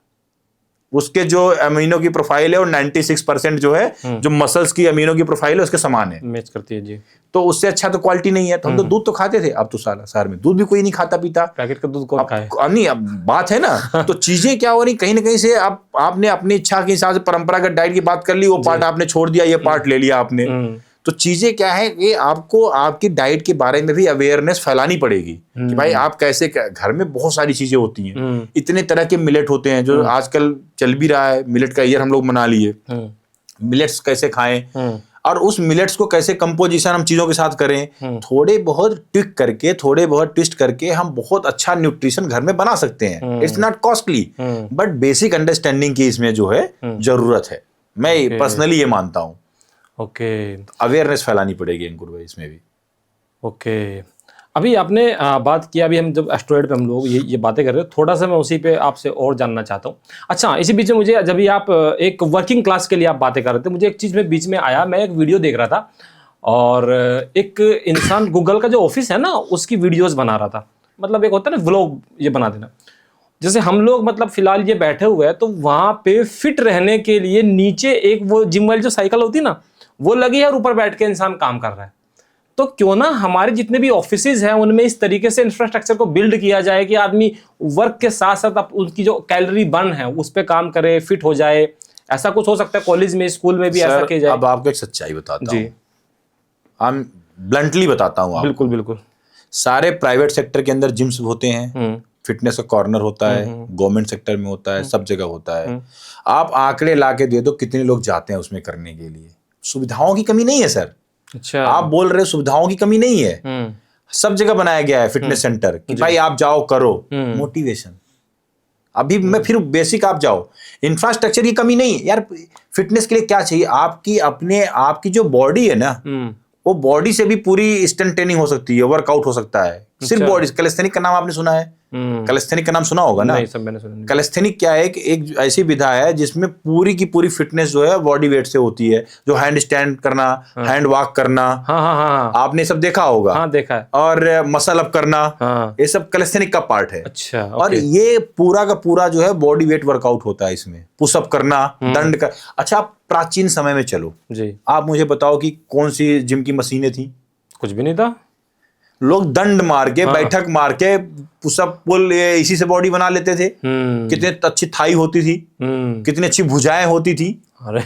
उसके जो अमीनो की प्रोफाइल है और 96% जो है जो मसल्स की अमीनो की प्रोफाइल है उसके समान है, मैच करती है जी। तो उससे अच्छा तो क्वालिटी नहीं है। तो हम तो दूध तो खाते थे, अब तो साला शहर में दूध भी कोई नहीं खाता पीता, पैकेट का दूध कौन खाए। नहीं अब बात है ना। तो चीजें क्या हो रही, कहीं ना कहीं से आपने अपनी इच्छा के हिसाब से परंपरागत डाइट की बात कर ली, वो पार्ट आपने छोड़ दिया, ये पार्ट ले लिया आपने। तो चीजें क्या है कि आपको आपकी डाइट के बारे में भी अवेयरनेस फैलानी पड़ेगी कि भाई आप कैसे, घर में बहुत सारी चीजें होती हैं, इतने तरह के मिलेट होते हैं जो आजकल चल भी रहा है, मिलेट का ईयर हम लोग मना लिए। मिलेट्स कैसे खाएं और उस मिलेट्स को कैसे कंपोजिशन हम चीजों के साथ करें, थोड़े बहुत ट्विक करके, थोड़े बहुत ट्विस्ट करके हम बहुत अच्छा न्यूट्रिशन घर में बना सकते हैं। It's not costly, but basic understanding की इसमें जो है जरूरत है। मैं पर्सनली ये मानता हूँ। ओके, अवेयरनेस फैलानी पड़ेगी अंकुर भाई इसमें भी। ओके, अभी आपने बात किया, अभी हम जब एस्ट्रॉयड पे हम लोग ये बातें कर रहे हो, थोड़ा सा मैं उसी पे आपसे और जानना चाहता हूँ। अच्छा, इसी बीच में मुझे, जब भी आप एक वर्किंग क्लास के लिए आप बातें कर रहे थे, मुझे एक चीज़ में बीच में आया, मैं एक वीडियो देख रहा था और एक इंसान गूगल का जो ऑफिस है ना उसकी वीडियोस बना रहा था। मतलब एक होता है ना व्लॉग, ये बना देना। जैसे हम लोग मतलब फिलहाल ये बैठे हुए हैं तो वहाँ पे फिट रहने के लिए नीचे एक वो जिम वाली जो साइकिल होती है ना वो लगी है और ऊपर बैठ के इंसान काम कर रहा है। तो क्यों ना हमारे जितने भी ऑफिसेज हैं उनमें इस तरीके से इंफ्रास्ट्रक्चर को बिल्ड किया जाए कि आदमी वर्क के साथ साथ उनकी जो कैलोरी बर्न है उस पर काम करे, फिट हो जाए। ऐसा कुछ हो सकता है कॉलेज में, स्कूल में भी ऐसा किया जाए। अब आपको एक सच्चाई बताता हूँ, हम ब्लंटली बताता हूँ। बिल्कुल बिल्कुल। सारे प्राइवेट सेक्टर के अंदर जिम्स होते हैं, फिटनेस का कॉर्नर होता है, गवर्नमेंट सेक्टर में होता है, सब जगह होता है। आप आंकड़े ला के दे दो कितने लोग जाते हैं उसमें करने के लिए। सुविधाओं की कमी नहीं है सर। अच्छा, आप बोल रहे हो सुविधाओं की कमी नहीं है, सब जगह बनाया गया है फिटनेस सेंटर कि भाई आप जाओ करो। मोटिवेशन, अभी मैं फिर बेसिक, आप जाओ, इंफ्रास्ट्रक्चर की कमी नहीं यार। फिटनेस के लिए क्या चाहिए, आपकी अपने आपकी जो बॉडी है ना वो बॉडी से भी पूरी स्ट्रेंथ ट्रेनिंग हो सकती है, वर्कआउट हो सकता है। सिर्फ बॉडी, कैलिस्थेनिक का नाम आपने सुना है? कैलिस्थेनिक का नाम सुना होगा ना? नहीं, सब मैंने सुना नहीं। कैलिस्थेनिक क्या है कि एक ऐसी विधा है जिसमें पूरी की पूरी फिटनेस जो है बॉडी वेट से होती है, जो हैंड स्टैंड करना, हैंड वॉक करना। हाँ, आपने सब देखा होगा। हाँ, देखा है। और मसल अप करना, ये सब कैलिस्थेनिक का पार्ट है। अच्छा, और ये पूरा का पूरा जो है बॉडी वेट वर्कआउट होता है इसमें। पुशअप करना, दंड कर। अच्छा, आप प्राचीन समय में चलो जी, आप मुझे बताओ कि कौन सी जिम की मशीनें थी? कुछ भी नहीं था। लोग दंड मार के, बैठक मार के, पुशअप पुल इसी से बॉडी बना लेते थे। कितनी अच्छी थाई होती थी, कितनी अच्छी भुजाएं होती थी। अरे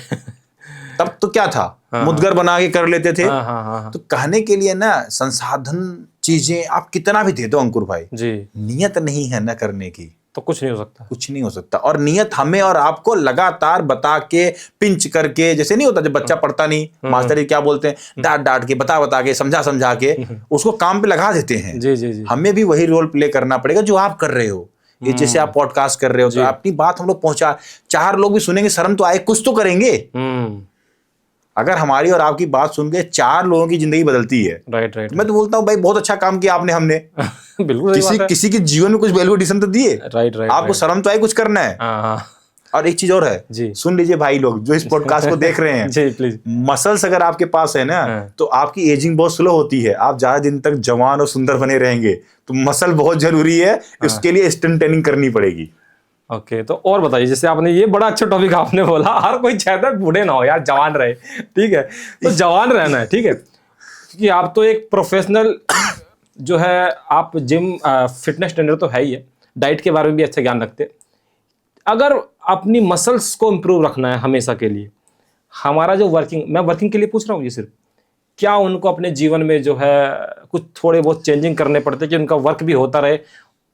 तब तो क्या था, मुदगर बना के कर लेते थे। हाँ। तो कहने के लिए ना, संसाधन चीजें आप कितना भी दे दो अंकुर भाई जी, नियत नहीं है ना करने की तो कुछ नहीं हो सकता। कुछ नहीं हो सकता। और नियत हमें और आपको लगातार बता के, पिंच करके, जैसे नहीं होता जब बच्चा पढ़ता नहीं, मास्टर जी क्या बोलते हैं, डांट डांट के, बता बता के, समझा समझा के उसको काम पे लगा देते हैं। जी जी जी, हमें भी वही रोल प्ले करना पड़ेगा जो आप कर रहे हो। ये जैसे आप पॉडकास्ट कर रहे हो तो अपनी बात हम लोग पहुंचा, 4 लोग भी सुनेंगे, शर्म तो आए, कुछ तो करेंगे। अगर हमारी और आपकी बात सुन के 4 लोगों की जिंदगी बदलती है, राइट राइट, मैं तो बोलता हूँ भाई बहुत अच्छा काम किया आपने, हमने बिल्कुल किसी के जीवन में कुछ वैल्यू एडिशन तो दिए। राइट राइट, आपको शर्म तो आए कुछ करना है। और एक चीज और है जी, सुन लीजिए भाई लोग जो इस पॉडकास्ट को देख रहे हैं जी प्लीज। मसल्स अगर आपके पास है ना तो आपकी एजिंग बहुत स्लो होती है, आप ज्यादा दिन तक जवान और सुंदर बने रहेंगे। तो मसल बहुत जरूरी है, उसके लिए स्ट्रेंथ ट्रेनिंग करनी पड़ेगी। ओके, तो और बताइए, जैसे आपने ये बड़ा अच्छा टॉपिक आपने बोला, हर कोई चाहता है बूढ़े ना हो यार, जवान रहे। ठीक है, तो जवान रहना है, ठीक है, क्योंकि आप तो एक प्रोफेशनल जो है, आप जिम फिटनेस ट्रेनर तो है ही है, डाइट के बारे में भी अच्छा ज्ञान रखते। अगर अपनी मसल्स को इम्प्रूव रखना है हमेशा के लिए, हमारा जो मैं वर्किंग के लिए पूछ रहा हूँ ये सिर्फ, क्या उनको अपने जीवन में जो है कुछ थोड़े बहुत चेंजिंग करने पड़ते कि उनका वर्क भी होता रहे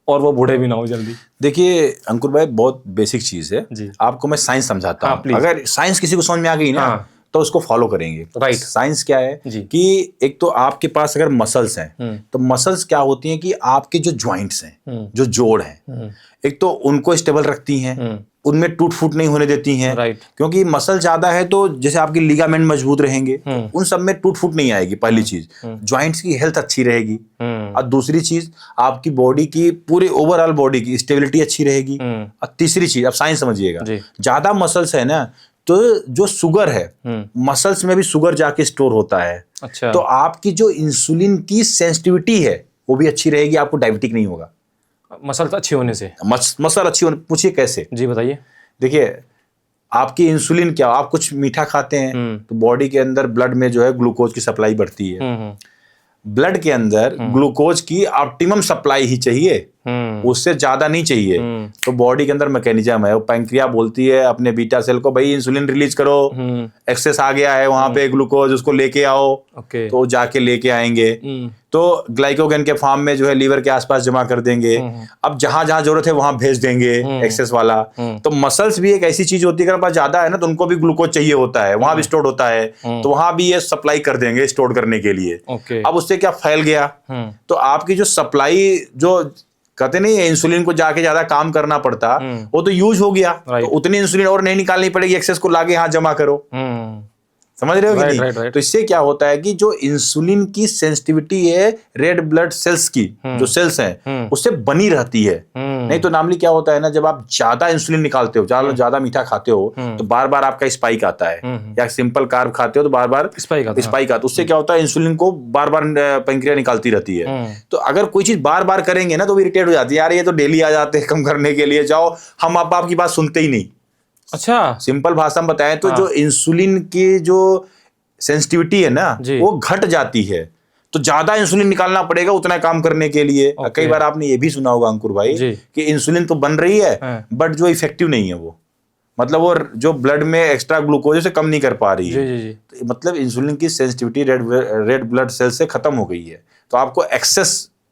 और वो बूढ़े भी ना हो जल्दी? देखिए अंकुर भाई, बहुत बेसिक चीज है जी, आपको मैं साइंस समझाता हूँ। please। अगर साइंस किसी को समझ में आ गई ना तो उसको फॉलो करेंगे। राइट। साइंस क्या है कि एक तो आपके पास अगर मसल्स हैं तो मसल्स क्या होती हैं कि आपके जो ज्वाइंट्स हैं, जो जोड़ हैं, एक तो उनको स्टेबल रखती हैं, उनमें टूट फूट नहीं होने देती हैं। राइट। क्योंकि मसल ज्यादा है तो जैसे आपकी लिगामेंट मजबूत रहेंगे, उन सब में टूट फूट नहीं आएगी। पहली चीज, ज्वाइंट्स की हेल्थ अच्छी रहेगी। और दूसरी चीज, आपकी बॉडी की पूरी ओवरऑल बॉडी की स्टेबिलिटी अच्छी रहेगी। और तीसरी चीज, अब साइंस समझिएगा, ज्यादा मसल्स है ना तो जो शुगर है, मसल्स में भी शुगर जाके स्टोर होता है। अच्छा। तो आपकी जो इंसुलिन की सेंसिटिविटी है वो भी अच्छी रहेगी, आपको डायबिटिक नहीं होगा मसल अच्छे होने से। मसल अच्छी होने, पूछिए कैसे? जी बताइए। देखिए, आपकी इंसुलिन क्या, आप कुछ मीठा खाते हैं तो बॉडी के अंदर ब्लड में जो है ग्लूकोज की सप्लाई बढ़ती है। ब्लड के अंदर ग्लूकोज की ऑप्टिमम सप्लाई ही चाहिए, उससे ज्यादा नहीं चाहिए। तो बॉडी के अंदर मैकेनिज्म है, वो पैंक्रिया बोलती है अपने बीटा सेल को, भाई इंसुलिन रिलीज करो, एक्सेस आ गया है वहां पे ग्लूकोज, उसको लेके आओ। तो जाके लेके आएंगे तो ग्लाइकोगेन के फॉर्म में जो है लीवर के आसपास जमा कर देंगे। अब जहां जहां जरूरत है वहां भेज देंगे एक्सेस वाला। तो मसल्स भी एक ऐसी चीज होती है, अगर पास ज्यादा है ना तो उनको भी ग्लूकोज चाहिए होता है, वहां भी स्टोर होता है, तो वहां भी ये सप्लाई कर देंगे स्टोर करने के लिए। अब उससे क्या फैल गया, तो आपकी जो सप्लाई, जो कहते नहीं है इंसुलिन को जाके ज्यादा काम करना पड़ता, वो तो यूज हो गया। तो उतनी इंसुलिन और नहीं निकालनी पड़ेगी, एक्सेस को लाके यहाँ जमा करो। समझ रहे हो कि नहीं? तो इससे क्या होता है कि जो इंसुलिन की सेंसिटिविटी है रेड ब्लड सेल्स की, जो सेल्स हैं, उससे बनी रहती है। नहीं तो नॉर्मली क्या होता है ना, जब आप ज्यादा इंसुलिन निकालते हो, ज्यादा मीठा खाते हो, तो बार बार आपका स्पाइक आता है। या सिंपल कार्ब खाते हो तो बार बार स्पाइक आता है। उससे क्या होता है, इंसुलिन को बार बार पैंक्रिया निकालती रहती है। तो अगर कोई चीज बार बार करेंगे ना तो भी इरिटेट हो जाती है, यार ये तो डेली आ जाते हैं कम करने के लिए, जाओ, हम आपकी बात सुनते ही नहीं। अच्छा, सिंपल भाषा में बताएं तो जो इंसुलिन की जो सेंसिटिविटी है ना वो घट जाती है, तो ज्यादा इंसुलिन निकालना पड़ेगा उतना काम करने के लिए। कई बार आपने ये भी सुना होगा अंकुर भाई कि इंसुलिन तो बन रही है बट जो इफेक्टिव नहीं है, वो मतलब वो जो ब्लड में एक्स्ट्रा ग्लूकोज से कम नहीं कर पा रही है। तो मतलब इंसुलिन की सेंसिटिविटी रेड ब्लड सेल से खत्म हो गई है, तो आपको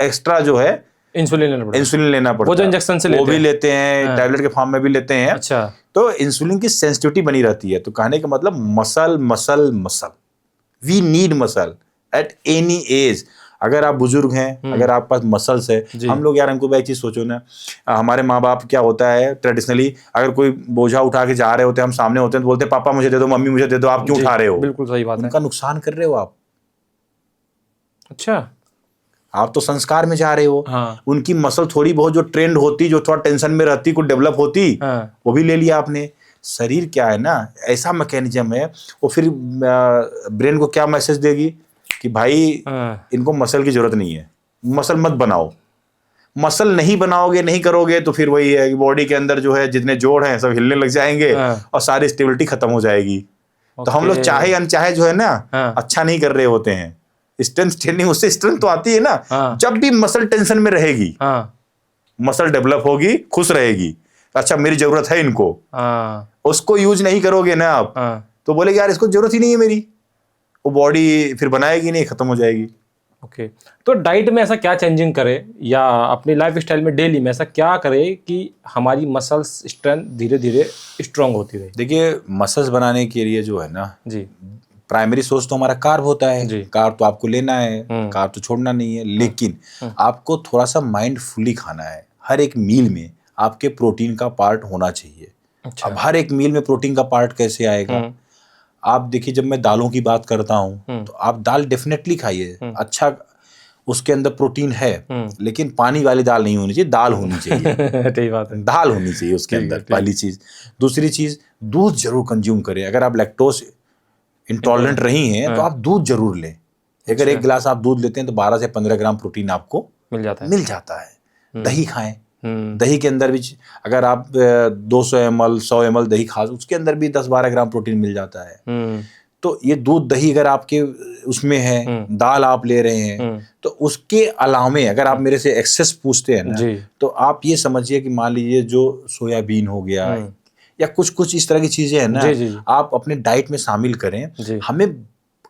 एक्स्ट्रा जो है इंसुलिन लेना पड़ता है। वो जो इंजेक्शन से वो भी लेते हैं, टैबलेट के फॉर्म में भी लेते हैं। अच्छा। तो इंसुलिन की सेंसिटिविटी बनी रहती है। तो कहने का मतलब muscle muscle muscle, we need muscle at any age. अगर आप बुजुर्ग हैं, अगर आपके पास मसल्स है, हम लोग यार हमको भाई चीज सोचो ना, हमारे माँ बाप क्या होता है ट्रेडिशनली, अगर कोई बोझा उठा के जा रहे होते हैं, हम सामने होते हैं तो बोलते हैं पापा मुझे दे दो, मम्मी मुझे दे दो, आप क्यों उठा रहे हो? बिल्कुल सही बात है। उनका नुकसान कर रहे हो आप। अच्छा, आप तो संस्कार में जा रहे हो। हाँ। उनकी मसल थोड़ी बहुत जो ट्रेंड होती, जो थोड़ा टेंशन में रहती, कुछ डेवलप होती, वो भी ले लिया आपने। शरीर क्या है ना, ऐसा मैकेनिज्म है, वो फिर ब्रेन को क्या मैसेज देगी कि भाई इनको मसल की जरूरत नहीं है, मसल मत बनाओ। मसल नहीं बनाओगे, नहीं करोगे तो फिर वही है कि बॉडी के अंदर जो है जितने जोड़ हैं सब हिलने लग जाएंगे और सारी स्टेबिलिटी खत्म हो जाएगी। तो हम लोग चाहे अनचाहे जो है ना अच्छा नहीं कर रहे होते हैं। स्ट्रेंथ ट्रेनिंग, उससे स्ट्रेंथ तो आती है ना। जब भी मसल टेंशन में रहेगी, मसल डेवलप होगी, खुश रहेगी, अच्छा मेरी जरूरत है इनको, उसको यूज नहीं करोगे ना आप, तो बोलेगे यार इसको जरूरत ही नहीं है मेरी, वो बॉडी फिर बनाएगी नहीं, खत्म हो जाएगी। ओके। तो डाइट में ऐसा क्या चेंजिंग करे या अपनी लाइफ स्टाइल में डेली में ऐसा क्या करे कि हमारी मसल्स स्ट्रेंथ धीरे धीरे स्ट्रांग होती रहे? देखिए, मसल्स बनाने के लिए जो है ना जी, प्राइमरी सोर्स तो हमारा कार्ब होता है। कार्ब तो आपको लेना है, कार्ब तो छोड़ना नहीं है, लेकिन आपको थोड़ा सा माइंडफुली खाना है। हर एक मील में आपके प्रोटीन का पार्ट होना चाहिए। अच्छा। अब हर एक मील में प्रोटीन का पार्ट कैसे आएगा? आप देखिए, जब मैं दालों की बात करता हूँ तो आप दाल डेफिनेटली खाइए, अच्छा उसके अंदर प्रोटीन है, लेकिन पानी वाली दाल नहीं होनी चाहिए, दाल होनी चाहिए। सही बात है, दाल होनी चाहिए उसके अंदर, पहली चीज। दूसरी चीज, दूध जरूर कंज्यूम करें। अगर आप लैक्टोज इंटॉलरेंट रही हैं तो आप दूध जरूर लें। अगर एक गिलास आप दूध लेते हैं तो 12 से 15 ग्राम प्रोटीन आपको मिल जाता है। दही खाएं, दही के अंदर भी अगर आप 200 ml 100 ml दही खा, उसके अंदर भी 10-12 ग्राम प्रोटीन मिल जाता है। तो ये दूध दही अगर आपके उसमें है, दाल आप ले रहे हैं, तो उसके अलावे अगर आप मेरे से एक्सेस पूछते हैं ना, तो आप ये समझिए कि मान लीजिए जो सोयाबीन हो गया या कुछ इस तरह की चीजें हैं ना, आप अपने डाइट में शामिल करें। हमें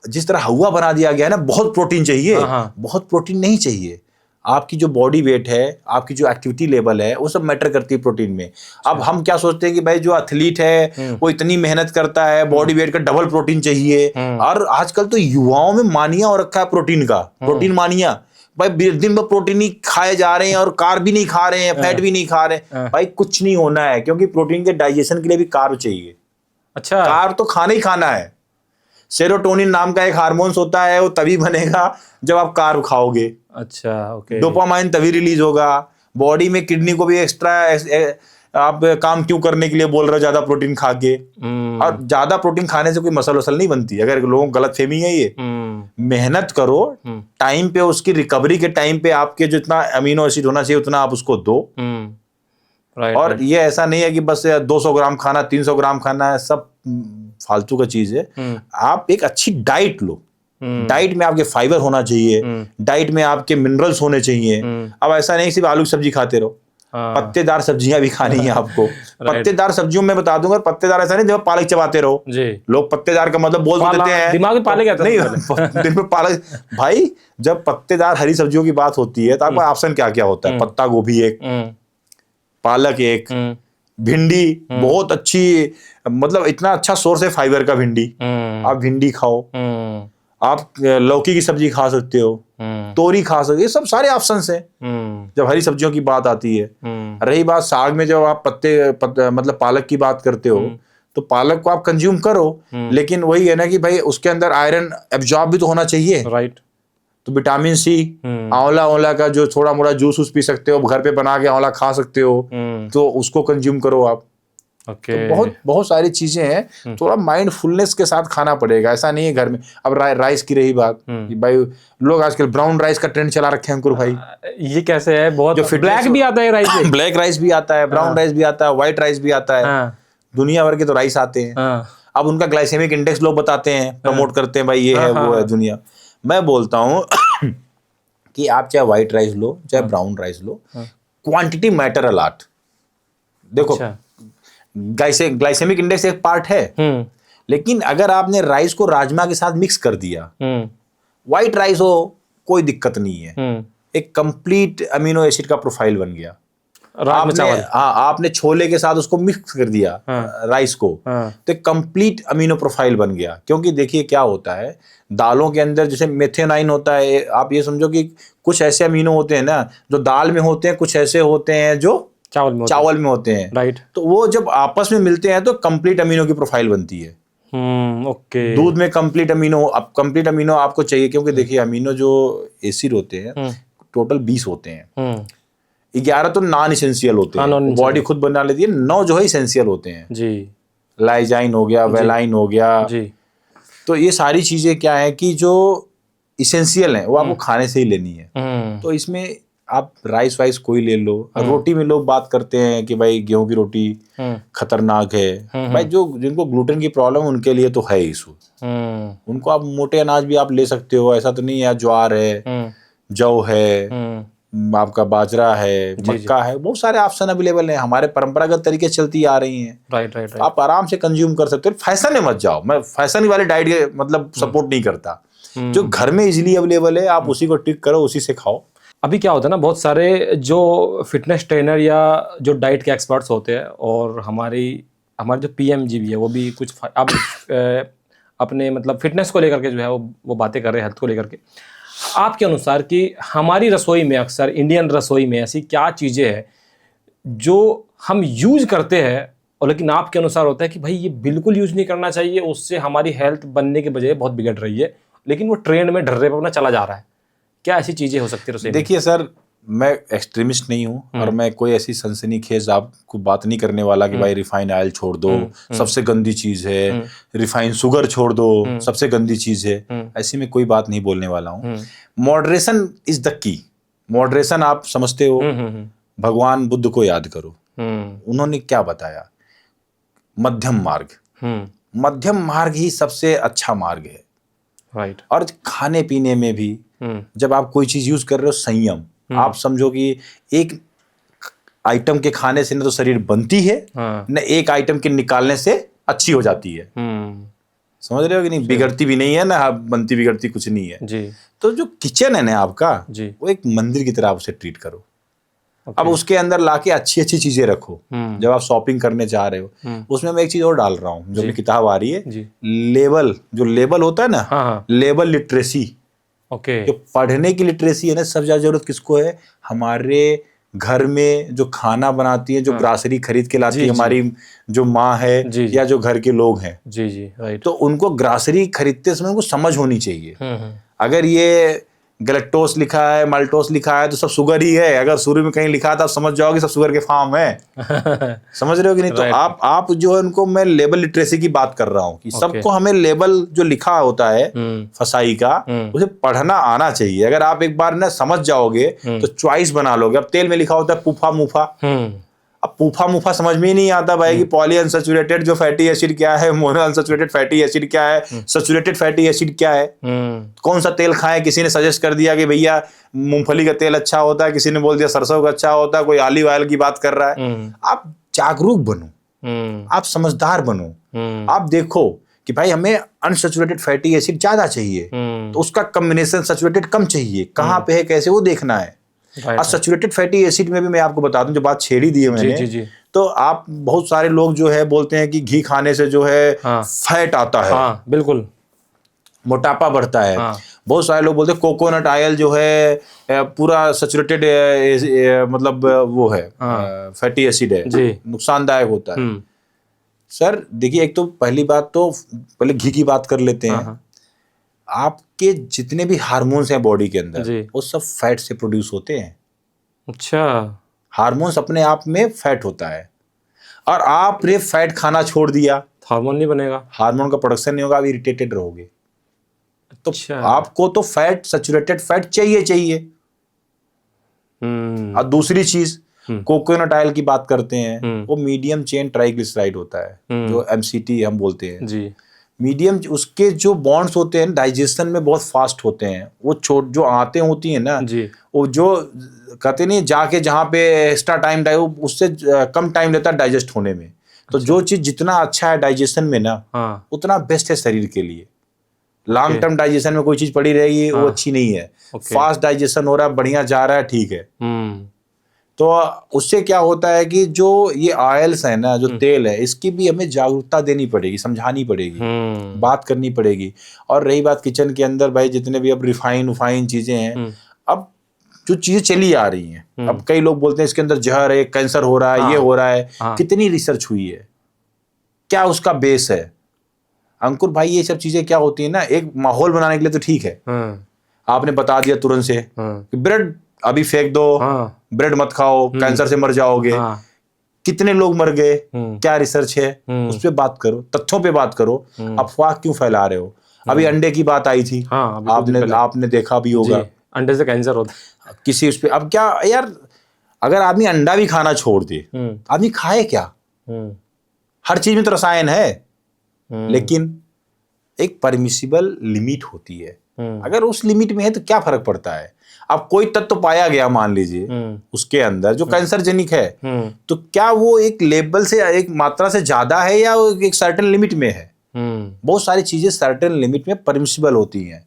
जिस तरह हवा बना दिया गया है ना, बहुत प्रोटीन चाहिए, बहुत प्रोटीन नहीं चाहिए। आपकी जो बॉडी वेट है, आपकी जो एक्टिविटी लेवल है, वो सब मैटर करती है प्रोटीन में। अब हम क्या सोचते हैं कि भाई जो एथलीट है वो इतनी मेहनत करता है, बॉडी वेट का डबल प्रोटीन चाहिए। और आजकल तो युवाओं में मानिया हो रखा है प्रोटीन का, प्रोटीन मानिया। भाई दिन भर प्रोटीन ही खाए जा रहे हैं और कार्ब भी नहीं खा रहे हैं, फैट भी नहीं खा रहे हैं। भाई कुछ नहीं होना है, क्योंकि प्रोटीन के डाइजेशन के लिए भी कार्ब चाहिए। अच्छा, कार्ब तो खाना ही खाना है। सेरोटोनिन नाम का एक हार्मोन्स होता है, वो तभी बनेगा जब आप कार्ब खाओगे। अच्छा, ओके। डोपामाइन तभी रिलीज होगा। बॉडी में किडनी को भी एक्स्ट्रा आप काम क्यों करने के लिए बोल रहे हो ज्यादा प्रोटीन खा के। और ज्यादा प्रोटीन खाने से कोई मसल वसल नहीं बनती, अगर लोगों को गलतफहमी है ये। मेहनत करो, टाइम पे उसकी रिकवरी के टाइम पे आपके जितना अमीनो एसिड होना चाहिए उतना आप उसको दो। और ये ऐसा नहीं है कि बस 200 ग्राम खाना, 300 ग्राम खाना है, सब फालतू का चीज है। आप एक अच्छी डाइट लो, डाइट में आपके फाइबर होना चाहिए, डाइट में आपके मिनरल्स होने चाहिए। अब ऐसा नहीं सिर्फ आलू की सब्जी खाते रहो, पत्तेदार सब्जियां भी खानी है आपको। पत्तेदार सब्जियों में बता दूंगा, पत्तेदार ऐसा नहीं जब पालक चबाते रहो जी। लोग पत्तेदार का मतलब बोल देते हैं, दिमाग में पालक आता नहीं दिन में पालक। भाई जब पत्तेदार हरी सब्जियों की बात होती है तो आपका ऑप्शन क्या क्या होता है? पत्ता गोभी एक, पालक एक, भिंडी बहुत अच्छी, मतलब इतना अच्छा सोर्स है फाइबर का भिंडी। आप भिंडी खाओ, आप लौकी की सब्जी खा सकते हो, तोरी खा सकते हो, ये सब सारे ऑप्शंस हैं जब हरी सब्जियों की बात आती है। रही बात साग में, जब आप मतलब पालक की बात करते हो तो पालक को आप कंज्यूम करो, लेकिन वही है ना कि भाई उसके अंदर आयरन एब्जॉर्ब भी तो होना चाहिए। राइट। तो विटामिन सी, आंवला का जो थोड़ा मोड़ा जूस पी सकते हो, घर पे बना के आंवला खा सकते हो, तो उसको कंज्यूम करो आप। तो बहुत सारी चीजें हैं, थोड़ा माइंडफुलनेस के साथ खाना पड़ेगा। ऐसा नहीं है घर में। अब राइस की रही बात कि भाई लोग आजकल ब्राउन राइस का ट्रेंड चला रखे हैं अंकुर भाई। ये कैसे है? बहुत जो ब्लैक भी आता है राइस, ब्लैक राइस भी आता है, ब्राउन राइस भी आता है, व्हाइट राइस भी आता है, दुनिया भर के तो राइस आते हैं। अब उनका ग्लाइसेमिक इंडेक्स लोग बताते हैं, प्रमोट करते हैं, भाई ये है वो है दुनिया। मैं बोलता हूँ कि आप चाहे व्हाइट राइस लो चाहे brown rice low, quantity matter a lot. देखो ग्लाइसेमिक इंडेक्स एक पार्ट है, लेकिन अगर आपने राइस को राजमा के साथ मिक्स कर दिया, व्हाइट राइस हो कोई दिक्कत नहीं है, एक कंप्लीट अमीनो एसिड का प्रोफाइल बन गया। आपने छोले के साथ उसको मिक्स कर दिया राइस को, तो एक कंप्लीट अमीनो प्रोफाइल बन गया। क्योंकि देखिए क्या होता है, दालों के अंदर जैसे मेथेनाइन होता है, आप ये समझो कि कुछ ऐसे अमीनो होते हैं ना जो दाल में होते हैं, कुछ ऐसे होते हैं जो चावल में होते हैं। राइट। तो वो जब आपस में मिलते हैं तो कंप्लीट अमीनो की प्रोफाइल बनती है। ओके। दूध में कंप्लीट अमीनो आपको चाहिए, क्योंकि देखिए अमीनो जो एसिड होते हैं टोटल 20 होते हैं, 11 तो नॉन इसेंशियल होते हैं, बॉडी खुद बना लेती है, 9 जो है इसेंशियल होते हैं जी। लाइजाइन हो गया, वेलाइन हो गया जी। तो ये सारी चीजें क्या है कि जो इसेंशियल है वो आपको खाने से ही लेनी है। तो इसमें आप राइस वाइस कोई ले लो। रोटी में लोग बात करते हैं कि भाई गेहूं की रोटी खतरनाक है। भाई जो जिनको ग्लूटेन की प्रॉब्लम उनके लिए तो है इशू, उनको आप मोटे अनाज भी आप ले सकते हो, ऐसा तो नहीं है। ज्वार है, जौ है, आपका बाजरा है, मक्का है, बहुत सारे ऑप्शन अवेलेबल हैं। हमारे परंपरागत तरीके चलती आ रही हैं। राइट। आप आराम से कंज्यूम कर सकते हो। फैशन में मत जाओ, मैं फैशन वाली डाइट के मतलब सपोर्ट नहीं करता। जो घर में इजीली अवेलेबल है आप उसी को टिक करो, उसी से खाओ। अभी क्या होता है ना, बहुत सारे जो फिटनेस ट्रेनर या जो डाइट के एक्सपर्ट्स होते हैं, और हमारे जो पीएमजी भी है वो भी कुछ अब अपने मतलब फिटनेस को लेकर के जो है वो बातें कर रहे हैं, हेल्थ को लेकर के। आपके अनुसार कि हमारी रसोई में, अक्सर इंडियन रसोई में ऐसी क्या चीज़ें हैं जो हम यूज करते हैं और लेकिन आपके अनुसार होता है कि भाई ये बिल्कुल यूज नहीं करना चाहिए, उससे हमारी हेल्थ बनने के बजाय बहुत बिगड़ रही है, लेकिन वो ट्रेंड में ढर्रे पर अपना चला जा रहा है? क्या ऐसी चीजें हो सकती है रसोई में? देखिए सर, मैं एक्सट्रीमिस्ट नहीं हूँ और मैं कोई ऐसी सनसनीखेज आपको बात नहीं करने वाला कि भाई रिफाइंड ऑयल छोड़ दो, सबसे गंदी चीज है, रिफाइंड शुगर छोड़ दो, सबसे गंदी चीज है, ऐसी में कोई बात नहीं बोलने वाला हूँ। Moderation is the key. Moderation आप समझते हो, भगवान बुद्ध को याद करो, उन्होंने क्या बताया? मध्यम मार्ग। मध्यम मार्ग ही सबसे अच्छा मार्ग है। राइट। और खाने पीने में भी जब आप कोई चीज यूज कर रहे हो, संयम। आप समझो कि एक आइटम के खाने से न तो शरीर बनती है, न एक आइटम के निकालने से अच्छी हो जाती है। समझ रहे हो कि नहीं, बिगड़ती भी नहीं है ना बनती बिगड़ती कुछ नहीं है जी। तो जो किचन है ना आपका जी। वो एक मंदिर की तरह आप उसे ट्रीट करो। ओके। अब उसके अंदर लाके अच्छी अच्छी चीजें रखो। जब आप शॉपिंग करने जा रहे हो उसमें मैं एक चीज और डाल रहा हूँ जो जी। मेरी किताब आ रही है, जी। लेबल, जो लेबल होता है ना, हाँ हाँ। Label literacy. ओके। जो पढ़ने की लिटरेसी है ना, सबसे ज्यादा जरूरत किसको है? हमारे घर में जो खाना बनाती है, जो ग्रासरी खरीद के लाती जी, है जी। हमारी जो माँ है जी, जी। या जो घर के लोग हैं, जी जी राइट। तो उनको ग्रासरी खरीदते समय उनको समझ होनी चाहिए। हम्म। अगर ये गलेक्टोस लिखा है, माल्टोस लिखा है तो सब शुगर ही है। अगर शुरू में कहीं लिखा था आप समझ जाओगे सब शुगर के फार्म है। समझ रहे हो कि नहीं? तो Right. आप जो है उनको, मैं लेबल लिटरेसी की बात कर रहा हूँ कि सबको हमें लेबल जो लिखा होता है फसाई का उसे पढ़ना आना चाहिए। अगर आप एक बार ना समझ जाओगे तो चॉइस बना लोगे। अब तेल में लिखा होता है पूफा मुफा, अब पूफा मुफा समझ में ही नहीं आता भाई कि पॉली अनसैचुरेटेड जो फैटी एसिड क्या है, मोनो अनसैचुरेटेड फैटी एसिड क्या है, सैचुरेटेड फैटी एसिड क्या है, कौन सा तेल खाएं। किसी ने सजेस्ट कर दिया कि भैया मूंगफली का तेल अच्छा होता है, किसी ने बोल दिया सरसों का अच्छा होता है, कोई ऑलिव ऑयल की बात कर रहा है। आप जागरूक बनो, आप समझदार बनो, आप देखो कि भाई हमें अनसैचुरेटेड फैटी एसिड ज्यादा चाहिए तो उसका कॉम्बिनेशन सैचुरेटेड कम चाहिए, कहाँ पे है कैसे वो देखना है। और सैचुरेटेड फैटी एसिड में भी मैं आपको बता दूं, जो बात छेड़ी दी है मैंने, जी, जी। तो आप बहुत सारे लोग जो है बोलते हैं कि घी खाने से जो है फैट आता है, हाँ बिल्कुल, मोटापा बढ़ता है। हाँ। बहुत सारे लोग बोलते हैं कोकोनट ऑयल जो है पूरा सैचुरेटेड मतलब वो है फैटी एसिड है, नुकसानदायक होता है। सर देखिए, एक तो पहली बात तो पहले घी की बात कर लेते हैं। आपके जितने भी हार्मोन्स हैं बॉडी के अंदर वो सब फैट से प्रोड्यूस होते हैं। अच्छा, हार्मोन्स अपने आप में फैट होता है, और आपने फैट खाना छोड़ दिया, हार्मोन नहीं बनेगा, हार्मोन का प्रोडक्शन नहीं होगा, आप इरिटेटेड रहोगे। तो आपको तो फैट, सैचुरेटेड फैट चाहिए। और दूसरी चीज कोकोनट ऑयल की बात करते हैं, वो मीडियम चेन ट्राइग्लिसराइड होता है जो एमसीटी हम बोलते हैं जी। मीडियम, उसके जो बॉन्ड्स होते हैं डाइजेशन में बहुत फास्ट होते हैं। वो जो आते होती हैं ना जी, वो जो कहते नहीं जाके जहाँ पे एक्स्ट्रा टाइम उससे कम टाइम लेता है डाइजेस्ट होने में। तो जो चीज जितना अच्छा है डाइजेशन में ना उतना बेस्ट है शरीर के लिए। लॉन्ग टर्म डाइजेशन में कोई चीज पड़ी रहेगी वो अच्छी नहीं है। फास्ट डाइजेशन हो रहा है, बढ़िया जा रहा है, ठीक है। तो उससे क्या होता है कि जो ये ऑयल्स है ना, जो तेल है, इसकी भी हमें जागरूकता देनी पड़ेगी, समझानी पड़ेगी, बात करनी पड़ेगी। और रही बात किचन के अंदर, भाई जितने भी अब रिफाइन चीजें हैं, अब जो चीजें चली आ रही हैं, अब कई लोग बोलते हैं इसके अंदर जहर है, कैंसर हो रहा है, ये हो रहा है। कितनी रिसर्च हुई है, क्या उसका बेस है? अंकुर भाई ये सब चीजें क्या होती है ना, एक माहौल बनाने के लिए तो ठीक है, आपने बता दिया तुरंत से कि ब्रेड अभी फेंक दो, ब्रेड मत खाओ, कैंसर से मर जाओगे। कितने लोग मर गए, क्या रिसर्च है, उस पर बात करो, तथ्यों पे बात करो। अफवाह क्यों फैला रहे हो? अभी अंडे की बात आई थी, आपने देखा भी होगा, अंडे से कैंसर होता है किसी उस पे। अब क्या यार, अगर आदमी अंडा भी खाना छोड़ दे, आदमी खाए क्या? हर चीज में तो रसायन है, लेकिन एक परमिसिबल लिमिट होती है। अगर उस लिमिट में है तो क्या फर्क पड़ता है? अब कोई तत्व पाया गया मान लीजिए उसके अंदर जो कैंसरजेनिक है, तो क्या वो एक लेवल से, एक मात्रा से ज्यादा है या वो एक सर्टेन लिमिट में है? बहुत सारी चीजें सर्टेन लिमिट में परमिसिबल होती हैं,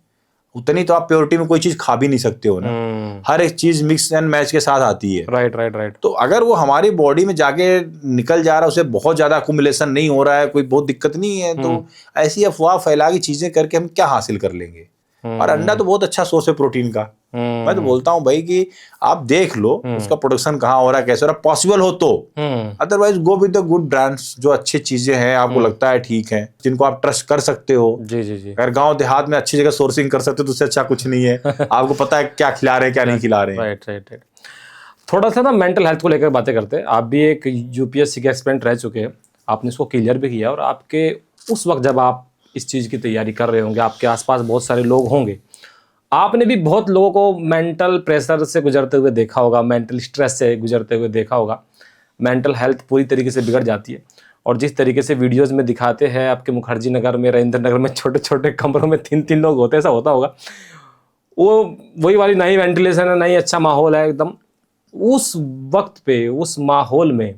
उतनी तो आप प्योरिटी में कोई चीज खा भी नहीं सकते हो ना। हर एक चीज मिक्स एंड मैच के साथ आती है। राइट। तो अगर वो हमारी बॉडी में जाके निकल जा रहा है, उसे बहुत ज्यादा अकुमुलेशन नहीं हो रहा है, कोई बहुत दिक्कत नहीं है, तो ऐसी अफवाह फैला के चीजें करके हम क्या हासिल कर लेंगे? और अंडा तो बहुत अच्छा सोर्स है प्रोटीन का। मैं तो बोलता हूँ भाई कि आप देख लो उसका प्रोडक्शन कहाँ हो रहा है, कैसे हो रहा है, पॉसिबल हो तो। Otherwise go with the good brands, जो अच्छी चीजें हैं आपको लगता है ठीक है, जिनको आप ट्रस्ट कर सकते हो। जी। अगर गांव देहात में अच्छी जगह सोर्सिंग कर सकते हो तो उससे अच्छा कुछ नहीं है। आपको पता है क्या खिला रहे हैं, क्या नहीं खिला रहे हैं। राइट। थोड़ा सा ना मेंटल हेल्थ को लेकर बातें करते हैं। आप भी एक यूपीएससी के एस्पिरेंट रह चुके हैं, आपने इसको क्लियर भी किया, और आपके उस वक्त जब आप इस चीज़ की तैयारी कर रहे होंगे, आपके आसपास बहुत सारे लोग होंगे, आपने भी बहुत लोगों को मेंटल प्रेशर से गुजरते हुए देखा होगा, मेंटल स्ट्रेस से गुजरते हुए देखा होगा। मेंटल हेल्थ पूरी तरीके से बिगड़ जाती है, और जिस तरीके से वीडियोस में दिखाते हैं, आपके मुखर्जी नगर में, रविंद्र नगर में छोटे छोटे कमरों में 3-3 लोग होते हैं, ऐसा होता होगा। वो वही वाली नई वेंटिलेशन है, नहीं अच्छा माहौल है एकदम। उस वक्त पे, उस माहौल में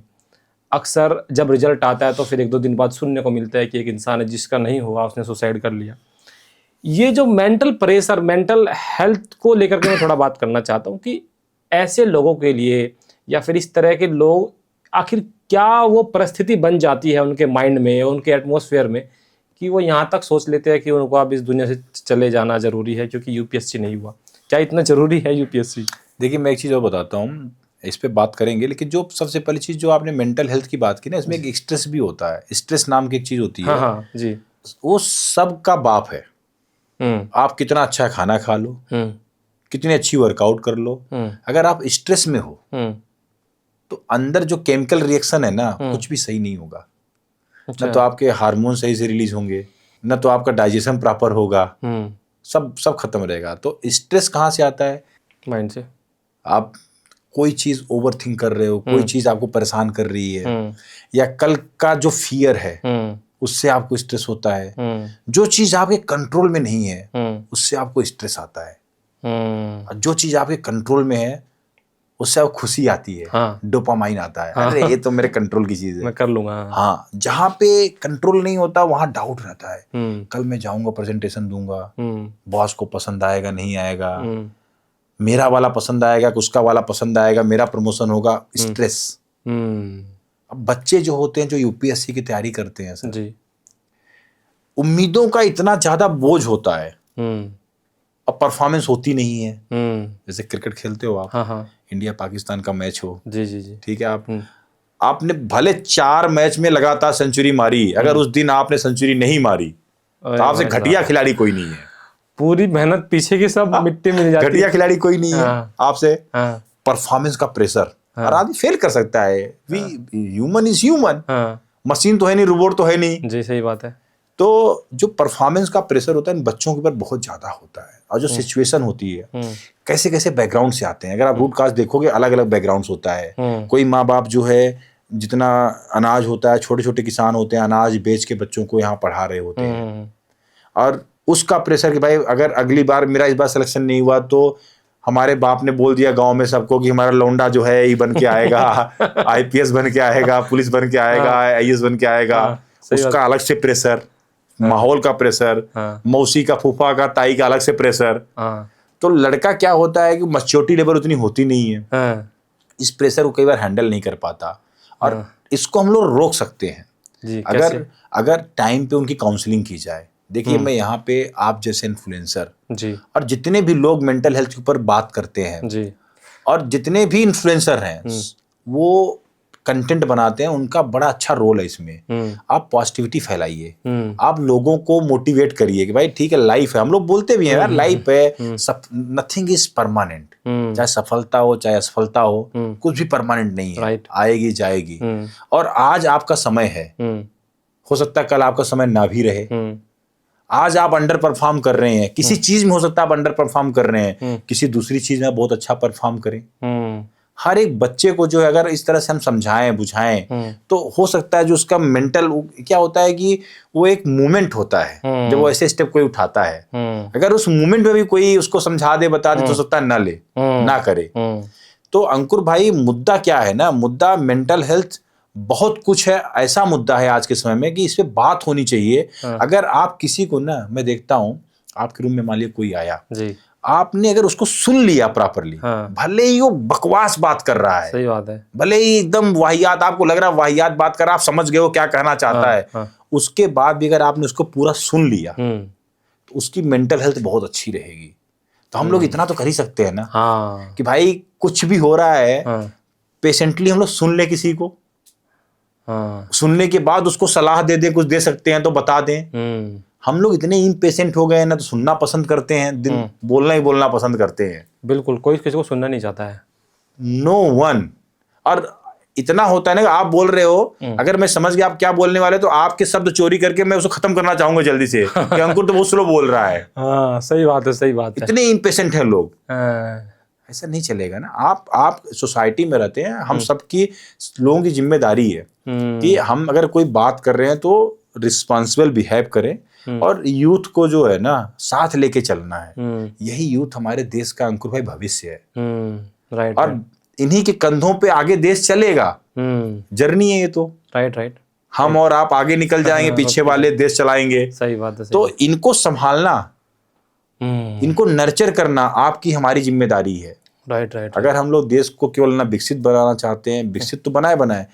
अक्सर जब रिजल्ट आता है तो फिर 1-2 दिन बाद सुनने को मिलता है कि एक इंसान है जिसका नहीं हुआ, उसने सुसाइड कर लिया। ये जो मेंटल प्रेशर, मेंटल हेल्थ को लेकर के मैं थोड़ा बात करना चाहता हूँ कि ऐसे लोगों के लिए या फिर इस तरह के लोग, आखिर क्या वो परिस्थिति बन जाती है उनके माइंड में, उनके एटमॉस्फेयर में, कि वो यहाँ तक सोच लेते हैं कि उनको अब इस दुनिया से चले जाना जरूरी है क्योंकि यूपीएससी नहीं हुआ। क्या इतना जरूरी है यूपीएससी? देखिए, मैं एक चीज़ और बताता हूँ, इस पे बात करेंगे, लेकिन जो सबसे पहली चीज़ जो आपने मेंटल हेल्थ की बात की ना, इसमें एक स्ट्रेस भी होता है। स्ट्रेस नाम की एक चीज़ होती है। हाँ जी। वो सबका बाप है। आप कितना अच्छा खाना खा लो, कितनी अच्छी वर्कआउट कर लो, अगर आप स्ट्रेस में हो तो अंदर जो केमिकल रिएक्शन है ना, कुछ भी सही नहीं होगा। अच्छा। न तो आपके हार्मोन सही से रिलीज होंगे, न तो आपका डाइजेशन प्रॉपर होगा, सब खत्म रहेगा। तो स्ट्रेस कहाँ से आता है? माइंड से। आप कोई चीज ओवर थिंक कर रहे हो, कोई चीज आपको परेशान कर रही है, या कल का जो फियर है उससे आपको स्ट्रेस होता है। जो चीज आपके कंट्रोल में नहीं है उससे आपको स्ट्रेस आता है, और जो चीज आपके कंट्रोल में है उससे आपको खुशी आती है। हाँ। डोपामाइन आता है। अरे ये तो मेरे कंट्रोल की चीज है, मैं कर लूंगा। हाँ। जहाँ पे कंट्रोल नहीं होता वहां डाउट रहता है। कल मैं जाऊंगा, प्रेजेंटेशन दूंगा, बॉस को पसंद आएगा नहीं आएगा, मेरा वाला पसंद आएगा कि उसका वाला पसंद आएगा, मेरा प्रमोशन होगा, स्ट्रेस। अब बच्चे जो होते हैं जो यूपीएससी की तैयारी करते हैं सर जी, उम्मीदों का इतना ज्यादा बोझ होता है, अब परफॉर्मेंस होती नहीं है। जैसे क्रिकेट खेलते हो आप, हाँ। इंडिया पाकिस्तान का मैच हो, जी, ठीक है, आपने भले 4 मैच में लगातार सेंचुरी मारी, अगर उस दिन आपने सेंचुरी नहीं मारी तो आपसे घटिया खिलाड़ी कोई नहीं है। पूरी मेहनत पीछे की सब मिट्टी मिल जाती है। घटिया खिलाड़ी कोई नहीं है। आपसे परफॉर्मेंस का प्रेशर, और आदमी फेल कर सकता है। ह्यूमन इज ह्यूमन, मशीन तो है नहीं, रोबोट तो है नहीं। जी, सही बात है। तो जो परफॉर्मेंस का प्रेशर होता है इन बच्चों के ऊपर बहुत ज्यादा होता है, और जो सिचुएशन होती है, कैसे कैसे बैकग्राउंड से आते हैं। अगर आप रूट कास्ट देखोगे, अलग अलग बैकग्राउंड होता है। कोई माँ बाप जो है, जितना अनाज होता है, छोटे छोटे किसान होते हैं, अनाज बेच के बच्चों को यहाँ पढ़ा रहे होते हैं, और उसका प्रेशर कि भाई अगर अगली बार मेरा इस बार सिलेक्शन नहीं हुआ तो हमारे बाप ने बोल दिया गांव में सबको कि हमारा लौंडा जो है ये बन के आएगा, आईपीएस बन के आएगा, पुलिस बन के आएगा, आईएएस बन के आएगा। उसका अलग से प्रेशर, माहौल का प्रेशर, मौसी का, फूफा का, ताई का अलग से प्रेशर। तो लड़का क्या होता है कि मैच्योरिटी लेवल उतनी होती नहीं है, इस प्रेशर को कई बार हैंडल नहीं कर पाता, और इसको हम लोग रोक सकते हैं जी, अगर टाइम पे उनकी काउंसलिंग की जाए। देखिए, मैं यहाँ पे आप जैसे इन्फ्लुएंसर जी, और जितने भी लोग मेंटल हेल्थ के ऊपर बात करते हैं जी, और जितने भी इन्फ्लुएंसर हैं वो कंटेंट बनाते हैं, उनका बड़ा अच्छा रोल है इसमें। आप पॉजिटिविटी फैलाइए, आप लोगों को मोटिवेट करिए कि भाई ठीक है, लाइफ है। हम लोग बोलते भी हैं यार, लाइफ है, नथिंग इज परमानेंट। चाहे सफलता हो चाहे असफलता हो, कुछ भी परमानेंट नहीं है, आएगी जाएगी। और आज आपका समय है, हो सकता है कल आपका समय ना भी रहे। आज आप अंडर परफॉर्म कर रहे हैं, किसी चीज में हो सकता है आप अंडर परफॉर्म कर रहे हैं, किसी दूसरी चीज में बहुत अच्छा परफॉर्म करें। हर एक बच्चे को जो है अगर इस तरह से हम समझाएं बुझाएं तो हो सकता है जो उसका मेंटल क्या होता है कि वो एक मूवमेंट होता है जब वो ऐसे स्टेप कोई उठाता है, अगर उस मूवमेंट में भी कोई उसको समझा दे बता दे तो सकता है ना ले ना करे। तो अंकुर भाई, मुद्दा क्या है ना, मुद्दा मेंटल हेल्थ बहुत कुछ है, ऐसा मुद्दा है आज के समय में कि इस पे बात होनी चाहिए। अगर आप किसी को ना, मैं देखता हूँ आपके रूम में मान लिया कोई आया जी, आपने अगर उसको सुन लिया प्रॉपरली, भले ही वो बकवास बात कर रहा है, सही बात है, भले ही एकदम वाहियात, आपको लग रहा है वाहियात बात कर रहा, आप समझ गए हो क्या कहना चाहता है, उसके बाद भी अगर आपने उसको पूरा सुन लिया तो उसकी मेंटल हेल्थ बहुत अच्छी रहेगी। तो हम लोग इतना तो कर ही सकते हैं ना कि भाई कुछ भी हो रहा है पेशेंटली हम लोग सुन ले किसी को, सुनने के बाद उसको सलाह दे दे, कुछ दे सकते हैं तो बता दें। हम लोग इतने इम्पेशेंट हो गए ना, तो सुनना पसंद करते हैं, दिन बोलना ही बोलना पसंद करते हैं। बिल्कुल, कोई किसी को सुनना नहीं चाहता है, नो वन। और इतना होता है ना कि आप बोल रहे हो, अगर मैं समझ गया आप क्या बोलने वाले तो आपके शब्द चोरी करके मैं उसको खत्म करना चाहूंगा जल्दी से कि अंकुर तो बहुत स्लो बोल रहा है। सही बात है, सही बात है। इतने इम्पेशेंट हैं लोग, ऐसा नहीं चलेगा ना। आप सोसाइटी में रहते हैं, हम सबकी लोगों की जिम्मेदारी है कि हम अगर कोई बात कर रहे हैं तो रिस्पॉन्सिबल बिहेव करें, और यूथ को जो है ना साथ लेके चलना है। यही यूथ हमारे देश का अंकुर भाई भविष्य है। राइट। और इन्हीं के कंधों पे आगे देश चलेगा। जर्नी है ये तो। राइट। हम और आप आगे निकल जाएंगे, पीछे वाले देश चलाएंगे। सही बात है। तो इनको संभालना, इनको नर्चर करना आपकी हमारी जिम्मेदारी है। राइट। अगर हम लोग देश को केवल ना विकसित बनाना चाहते हैं, विकसित तो बनाए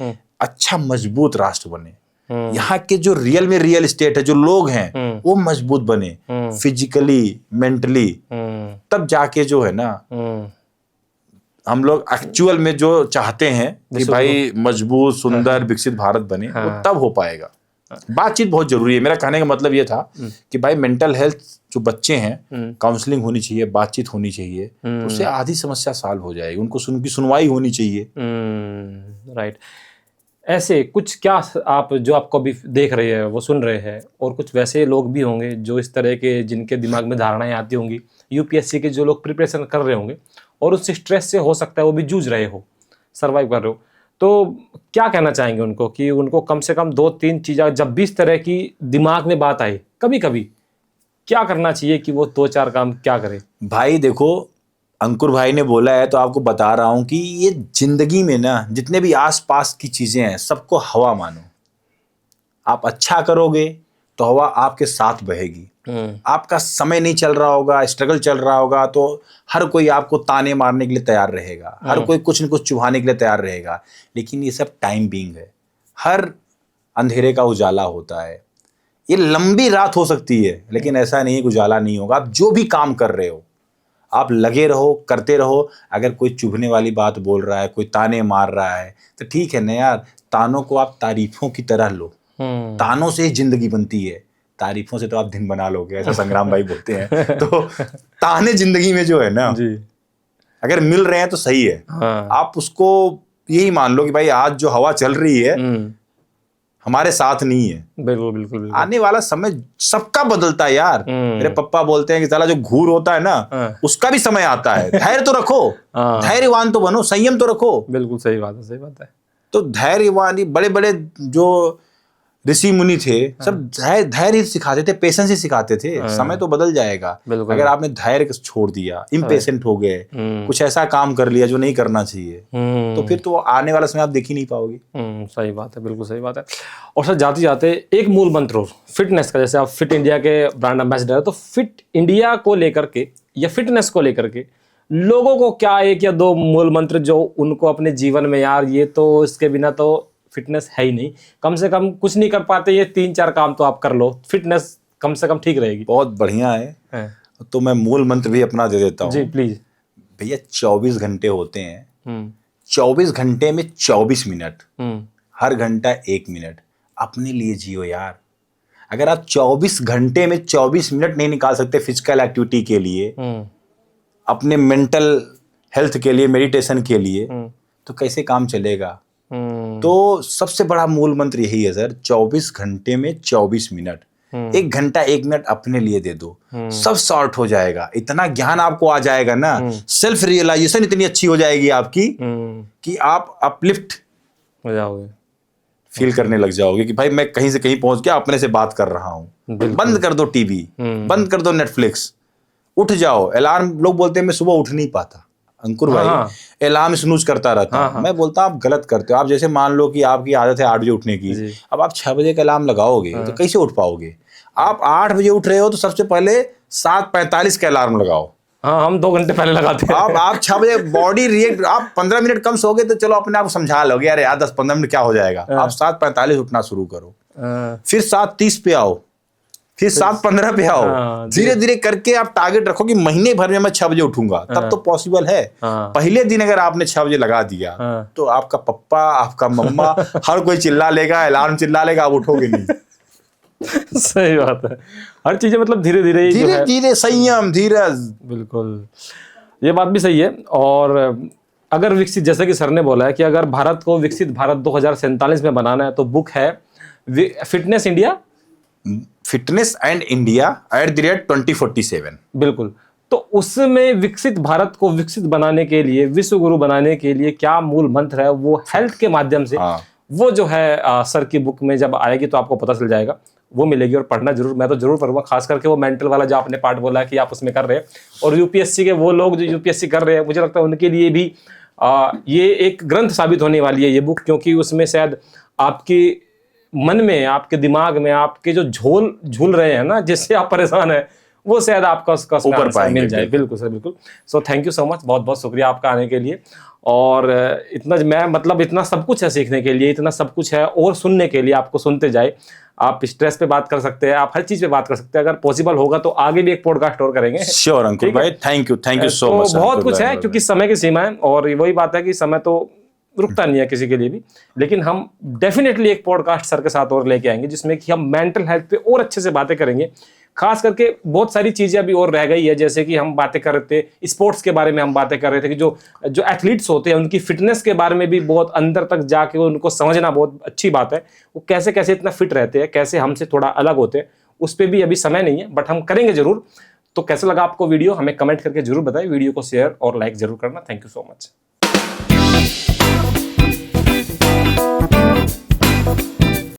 अच्छा मजबूत राष्ट्र बने, यहाँ के जो रियल में रियल एस्टेट है, जो लोग हैं वो मजबूत बने फिजिकली, मेंटली, तब जाके जो है ना हम लोग एक्चुअल में जो चाहते हैं कि भाई मजबूत, सुंदर, विकसित भारत बने, वो तब हो पाएगा। बातचीत बहुत जरूरी है। मेरा कहने का मतलब ये था कि भाई मेंटल हेल्थ जो बच्चे हैं, काउंसलिंग होनी चाहिए, बातचीत होनी चाहिए, उससे आधी समस्या सॉल्व हो जाएगी। उनको उनकी सुनवाई होनी चाहिए। राइट। ऐसे कुछ क्या आप जो आपको अभी देख रहे हैं, वो सुन रहे हैं, और कुछ वैसे लोग भी होंगे जो इस तरह के, जिनके दिमाग में धारणाएं आती होंगी, यूपीएससी के जो लोग प्रिपरेशन कर रहे होंगे और उस स्ट्रेस से हो सकता है वो भी जूझ रहे हो, सर्वाइव कर रहे हो, तो क्या कहना चाहेंगे उनको कि उनको कम से कम 2-3 चीज़ें, जब भी इस तरह की दिमाग में बात आए कभी कभी, क्या करना चाहिए कि वो 2-4 काम क्या करें? भाई देखो, अंकुर भाई ने बोला है तो आपको बता रहा हूं कि ये जिंदगी में ना जितने भी आसपास की चीजें हैं सबको हवा मानो। आप अच्छा करोगे तो हवा आपके साथ बहेगी। आपका समय नहीं चल रहा होगा, स्ट्रगल चल रहा होगा, तो हर कोई आपको ताने मारने के लिए तैयार रहेगा, हर कोई कुछ न कुछ चुभाने के लिए तैयार रहेगा। लेकिन ये सब टाइम बीइंग है। हर अंधेरे का उजाला होता है। ये लंबी रात हो सकती है, लेकिन ऐसा नहीं है कि उजाला नहीं होगा। आप जो भी काम कर रहे हो, आप लगे रहो, करते रहो। अगर कोई चुभने वाली बात बोल रहा है, कोई ताने मार रहा है, तो ठीक है ना यार, तानों को आप तारीफों की तरह लो। तानों से ही जिंदगी बनती है, तारीफों से तो आप दिन बना लोगे, ऐसा संग्राम भाई बोलते हैं। तो ताने जिंदगी में जो है ना जी, अगर मिल रहे हैं तो सही है। आप उसको यही मान लो कि भाई आज जो हवा चल रही है हमारे साथ नहीं है। बिल्कुल। आने वाला समय सबका बदलता है यार। मेरे पप्पा बोलते हैं कि साला जो घूर होता है ना, उसका भी समय आता है। धैर्य तो रखो, धैर्यवान तो बनो, संयम तो रखो। बिल्कुल सही बात है। तो धैर्यवान, बड़े बड़े जो ऋषि मुनि थे सब धैर्य सिखाते थे, पेशेंस ही सिखाते थे। समय तो बदल जाएगा। अगर आपने धैर्य छोड़ दिया, इम्पेशेंट हो गए, कुछ ऐसा काम कर लिया जो नहीं करना चाहिए, तो फिर तो आने वाला समय आप देख ही नहीं पाओगे। सही बात है, बिल्कुल सही बात है। और सर जाते जाते एक मूल मंत्र हो फिटनेस का, जैसे आप फिट इंडिया के ब्रांड एम्बेसडर है, तो फिट इंडिया को लेकर के या फिटनेस को लेकर के लोगों को क्या 1 या 2 मूल मंत्र जो उनको अपने जीवन में, यार ये तो इसके बिना तो फिटनेस है ही नहीं, कम से कम कुछ नहीं कर पाते, ये 3-4 काम तो आप कर लो, फिटनेस कम से कम ठीक रहेगी। बहुत बढ़िया है। तो मैं मूल मंत्र भी अपना दे देता हूँ जी प्लीज। भैया 24 घंटे होते हैं, 24 घंटे में 24 मिनट, हर घंटा 1 मिनट अपने लिए जियो यार। अगर आप 24 घंटे में 24 मिनट नहीं निकाल सकते फिजिकल एक्टिविटी के लिए, अपने मेंटल हेल्थ के लिए, मेडिटेशन के लिए, तो कैसे काम चलेगा? तो सबसे बड़ा मूल मंत्र यही है सर, 24 घंटे में 24 मिनट, 1 घंटा 1 मिनट अपने लिए दे दो, सब सॉर्ट हो जाएगा। इतना ज्ञान आपको आ जाएगा ना, सेल्फ रियलाइजेशन इतनी अच्छी हो जाएगी आपकी कि आप अपलिफ्ट हो जाओगे, फील करने लग जाओगे कि भाई मैं कहीं से कहीं पहुंच गया, अपने से बात कर रहा हूं। बंद कर दो टीवी, बंद कर दो नेटफ्लिक्स, उठ जाओ। अलार्म, लोग बोलते हैं मैं सुबह उठ नहीं पाता, अंकुर भाई अलार्म स्नूज करता रहता हूं। मैं बोलता हूं आप गलत करते हो। आप जैसे मान लो कि आपकी आदत है 8 बजे उठने की, अब आप 6 बजे का अलार्म लगाओगे तो कैसे उठ पाओगे? आप 8 बजे उठ रहे हो तो सबसे पहले 7:45 का अलार्म लगाओ। हम 2 घंटे पहले लगाते हैं। आप 6 बजे बॉडी रिएक्ट, आप 15 मिनट कम सोगे तो चलो अपने आप को समझा लोगे, अरे यार 10-15 मिनट क्या हो जाएगा। आप 7:45 उठना शुरू करो, फिर 7:30 पे आओ, फिर 7:15 पे आओ। धीरे धीरे करके आप टारगेट रखो कि महीने भर में मैं 6 बजे उठूंगा, तब तो पॉसिबल है। पहले दिन अगर आपने 6 बजे लगा दिया तो आपका पप्पा, आपका मम्मा, हर कोई चिल्ला लेगा, अलार्म चिल्ला लेगा, आप उठोगे नहीं। सही बात है। हर चीजें मतलब धीरे धीरे संयम, धीरज। बिल्कुल, ये बात भी सही है। और अगर विकसित, जैसे कि सर ने बोला है कि अगर भारत को विकसित भारत 2047 में बनाना है, तो बुक है fitness India, fitness and India @2047। बिल्कुल। तो उसमें विकसित भारत को विकसित बनाने के लिए, विश्व गुरु बनाने के लिए क्या मूल मंत्र है, वो हेल्थ के माध्यम से, वो जो है सर की बुक में जब आएगी तो आपको पता चल जाएगा, वो मिलेगी। और पढ़ना जरूर, मैं तो जरूर पढ़ूंगा, खास करके वो मेंटल वाला जो आपने पार्ट बोला कि आप उसमें कर रहे हैं। और यूपीएससी के वो लोग जो यूपीएससी कर रहे हैं, मुझे लगता है उनके लिए भी ये एक ग्रंथ साबित होने वाली है ये बुक, क्योंकि उसमें शायद आपके मन में, आपके दिमाग में, आपके जो झूल रहे हैं ना, जिससे आप परेशान हैं, वो शायद आपका उसका ऊपर पाएंगे, मिल जाए। बिल्कुल सर, बिल्कुल। So thank you so much, बहुत बहुत शुक्रिया आपका आने के लिए। और इतना मैं मतलब इतना सब कुछ है सीखने के लिए, इतना सब कुछ है और सुनने के लिए, आपको सुनते जाए। आप स्ट्रेस पे बात कर सकते हैं, आप हर चीज पे बात कर सकते हैं। अगर पॉसिबल होगा तो आगे भी एक पॉडकास्ट और करेंगे। श्योर अंकुर भाई, थैंक यू सो मच। बहुत कुछ है, क्योंकि समय की सीमा है, और वही बात है कि समय तो रुकता नहीं है किसी के लिए भी। लेकिन हम डेफिनेटली एक पॉडकास्ट सर के साथ और लेके आएंगे, जिसमें कि हम मेंटल हेल्थ पे और अच्छे से बातें करेंगे। खास करके बहुत सारी चीजें अभी और रह गई है, जैसे कि हम बातें कर रहे थे स्पोर्ट्स के बारे में, हम बातें कर रहे थे कि जो एथलीट्स होते हैं उनकी फिटनेस के बारे में भी बहुत अंदर तक जाके उनको समझना बहुत अच्छी बात है। वो कैसे कैसे इतना फिट रहते हैं, कैसे हमसे थोड़ा अलग होते हैं, उस पर भी अभी समय नहीं है, बट हम करेंगे जरूर। तो कैसा लगा आपको वीडियो, हमें कमेंट करके जरूर बताएं। वीडियो को शेयर और लाइक जरूर करना। Thank you so much.